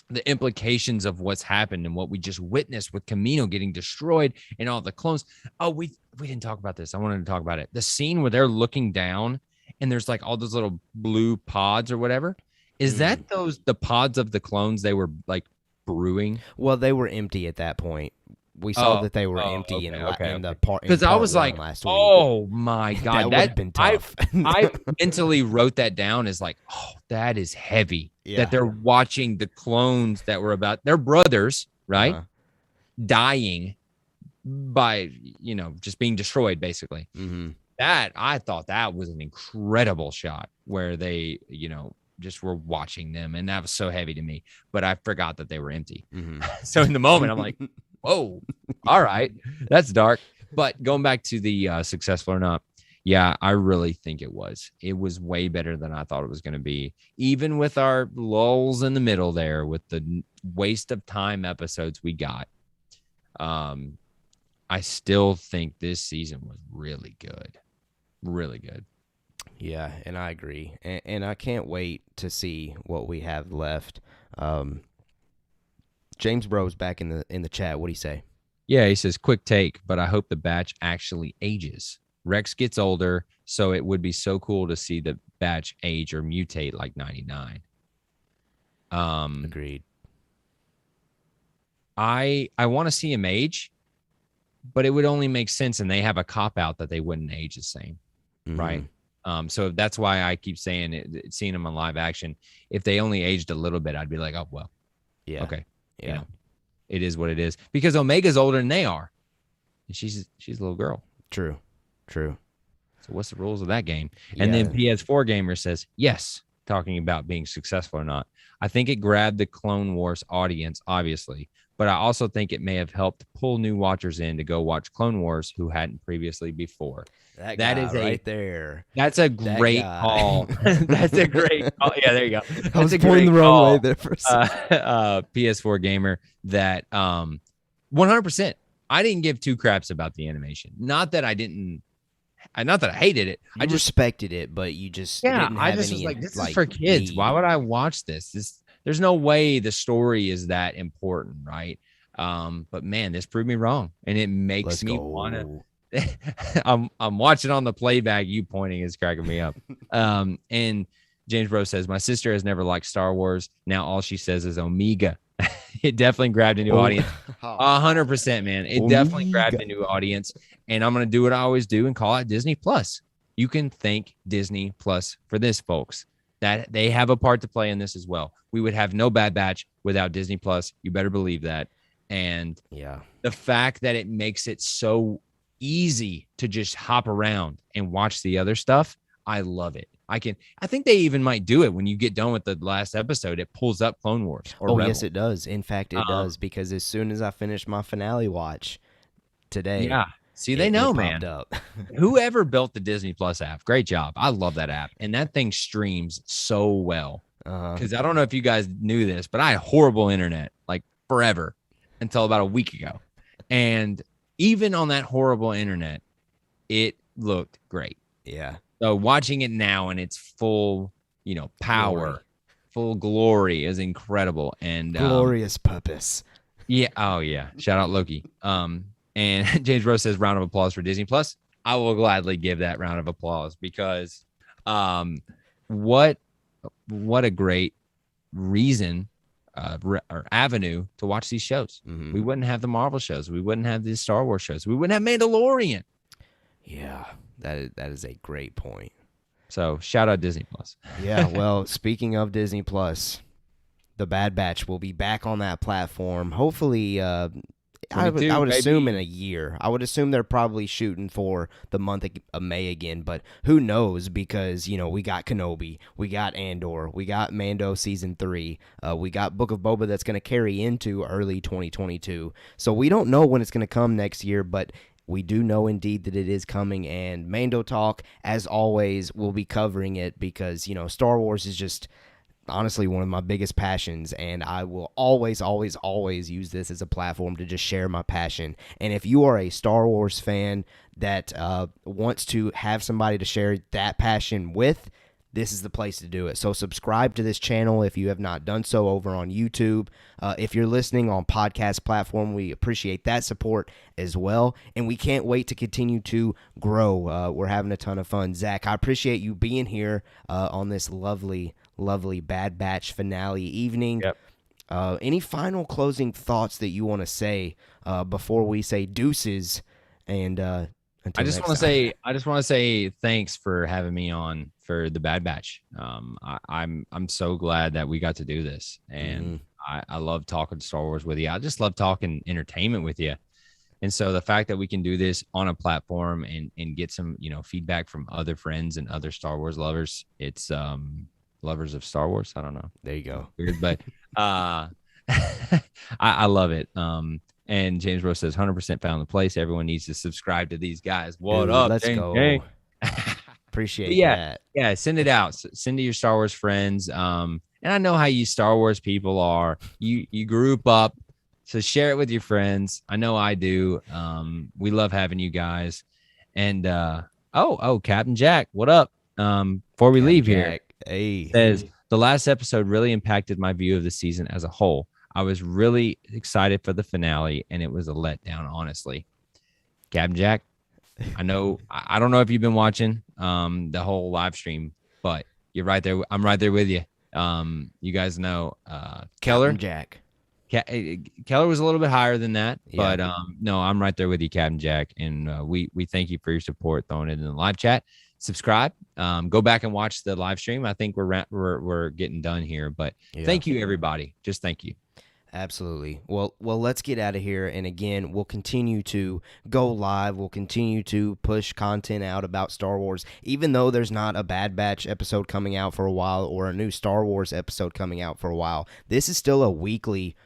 Speaker 4: the implications of what's happened and what we just witnessed with Camino getting destroyed and all the clones. Oh, we didn't talk about this. I wanted to talk about it. The scene where they're looking down and there's like all those little blue pods or whatever. Is that the pods of the clones they were like brewing?
Speaker 3: Well, they were empty at that point. We saw that they were empty in the part.
Speaker 4: Because I was like, oh my God,
Speaker 3: that would have been tough.
Speaker 4: I mentally wrote that down as like, oh, that is heavy. Yeah. That they're watching the clones that were about their brothers, right? Dying by, just being destroyed, basically.
Speaker 3: Mm-hmm.
Speaker 4: That I thought that was an incredible shot where they, just were watching them. And that was so heavy to me. But I forgot that they were empty. Mm-hmm. So in the moment, I'm like, whoa, all right, that's dark. But going back to the successful or not, yeah, I really think it was. It was way better than I thought it was going to be. Even with our lulls in the middle there, with the waste of time episodes we got, I still think this season was really good. Really good.
Speaker 3: Yeah, and I agree, and I can't wait to see what we have left. James Bro's back in the chat. What do you say?
Speaker 4: Yeah, he says, quick take, but I hope the batch actually ages. Rex gets older, so it would be so cool to see the batch age or mutate like 99.
Speaker 3: Agreed.
Speaker 4: I want to see him age, but it would only make sense, and they have a cop out that they wouldn't age the same, right? So that's why I keep saying it, seeing him on live action. If they only aged a little bit, I'd be like, oh well,
Speaker 3: yeah,
Speaker 4: okay,
Speaker 3: yeah.
Speaker 4: You know, it is what it is, because Omega's older than they are, and she's a little girl.
Speaker 3: True. So
Speaker 4: what's the rules of that game? And then PS4 Gamer says yes, talking about being successful or not. I think it grabbed the Clone Wars audience, obviously, but I also think it may have helped pull new watchers in to go watch Clone Wars who hadn't previously before.
Speaker 3: That is right there.
Speaker 4: That's a great call. That's a great call. Yeah, there you go. That's
Speaker 3: I was pointing the wrong way there for a second.
Speaker 4: PS4 Gamer, that 100%. I didn't give two craps about the animation. Not that I hated it. I just
Speaker 3: respected it, but you just didn't have
Speaker 4: I just was like, this is for kids. Why would I watch this? There's no way the story is that important, right? But man, this proved me wrong, and it makes me want to. I'm watching on the playback. You pointing is cracking me up. And James Bro says, my sister has never liked Star Wars. Now all she says is Omega. It definitely grabbed a new audience. 100%, man. It definitely grabbed a new audience. And I'm going to do what I always do and call it Disney Plus. You can thank Disney Plus for this, folks, that they have a part to play in this as well. We would have no Bad Batch without Disney Plus. You better believe that. And the fact that it makes it so easy to just hop around and watch the other stuff, I love it. I think they even might do it when you get done with the last episode. It pulls up Clone Wars. Or Rebel.
Speaker 3: Yes, it does. In fact, it does, because as soon as I finish my finale watch today,
Speaker 4: see, they know, man. Whoever built the Disney Plus app, great job. I love that app, and that thing streams so well. Because I don't know if you guys knew this, but I had horrible internet like forever until about a week ago, and even on that horrible internet, it looked great.
Speaker 3: Yeah.
Speaker 4: So watching it now in its full, power, full glory is incredible. And
Speaker 3: glorious purpose.
Speaker 4: Yeah. Oh yeah. Shout out Loki. And James Rose says, round of applause for Disney Plus. I will gladly give that round of applause, because what a great reason or avenue to watch these shows. Mm-hmm. We wouldn't have the Marvel shows. We wouldn't have the Star Wars shows. We wouldn't have Mandalorian.
Speaker 3: Yeah. That is a great point.
Speaker 4: So shout out Disney Plus.
Speaker 3: Yeah, well, speaking of Disney Plus, the Bad Batch will be back on that platform. Hopefully, I would assume in a year. I would assume they're probably shooting for the month of May again, but who knows? Because we got Kenobi, we got Andor, we got Mando season 3, we got Book of Boba that's going to carry into early 2022. So we don't know when it's going to come next year, but we do know indeed that it is coming, and Mando Talk, as always, will be covering it because, Star Wars is just honestly one of my biggest passions, and I will always, always, always use this as a platform to just share my passion. And if you are a Star Wars fan that wants to have somebody to share that passion with, this is the place to do it. So subscribe to this channel if you have not done so over on YouTube. If you're listening on podcast platform, we appreciate that support as well. And we can't wait to continue to grow. We're having a ton of fun. Zach, I appreciate you being here on this lovely, lovely Bad Batch finale evening.
Speaker 4: Yep.
Speaker 3: Any final closing thoughts that you want to say before we say deuces? And I just want
Speaker 4: to say thanks for having me on for the Bad Batch. I'm so glad that we got to do this, and I love talking Star Wars with you. I just love talking entertainment with you. And so the fact that we can do this on a platform and get some, feedback from other friends and other Star Wars lovers, it's lovers of Star Wars. I don't know.
Speaker 3: There you go.
Speaker 4: Weird, but I love it. And James Rose says 100% found the place. Everyone needs to subscribe to these guys. What up?
Speaker 3: Let's go.
Speaker 4: Gang?
Speaker 3: Appreciate that.
Speaker 4: Yeah, send it out. Send to your Star Wars friends. And I know how you Star Wars people are. You group up, so share it with your friends. I know I do. We love having you guys. And Captain Jack, what up? before we leave
Speaker 3: Jack.
Speaker 4: here,
Speaker 3: Hey.
Speaker 4: says the last episode really impacted my view of the season as a whole. I was really excited for the finale, and it was a letdown, honestly. Captain Jack, I know I don't know if you've been watching the whole live stream, but you're right there. I'm right there with you. You guys know Keller.
Speaker 3: Captain Jack.
Speaker 4: Keller was a little bit higher than that,
Speaker 3: Yeah.
Speaker 4: but no, I'm right there with you, Captain Jack, and we thank you for your support, throwing it in the live chat. Subscribe, go back and watch the live stream. I think we're getting done here, but thank you, everybody. Just thank you.
Speaker 3: Absolutely. Well, let's get out of here. And again, we'll continue to go live. We'll continue to push content out about Star Wars, even though there's not a Bad Batch episode coming out for a while or a new Star Wars episode coming out for a while. This is still a weekly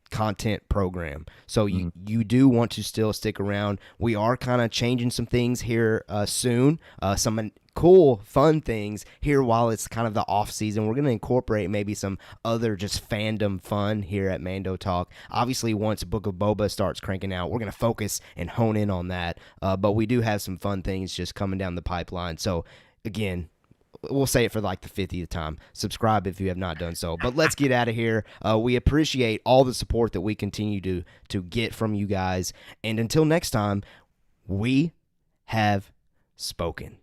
Speaker 3: content program. So you do want to still stick around. We are kind of changing some things here soon. Some cool, fun things here while it's kind of the off season. We're going to incorporate maybe some other just fandom fun here at Mando Talk. Obviously, once Book of Boba starts cranking out, we're going to focus and hone in on that. But we do have some fun things just coming down the pipeline. So again, we'll say it for like the 50th time. Subscribe if you have not done so. But let's get out of here. We appreciate all the support that we continue to get from you guys. And until next time, we have spoken.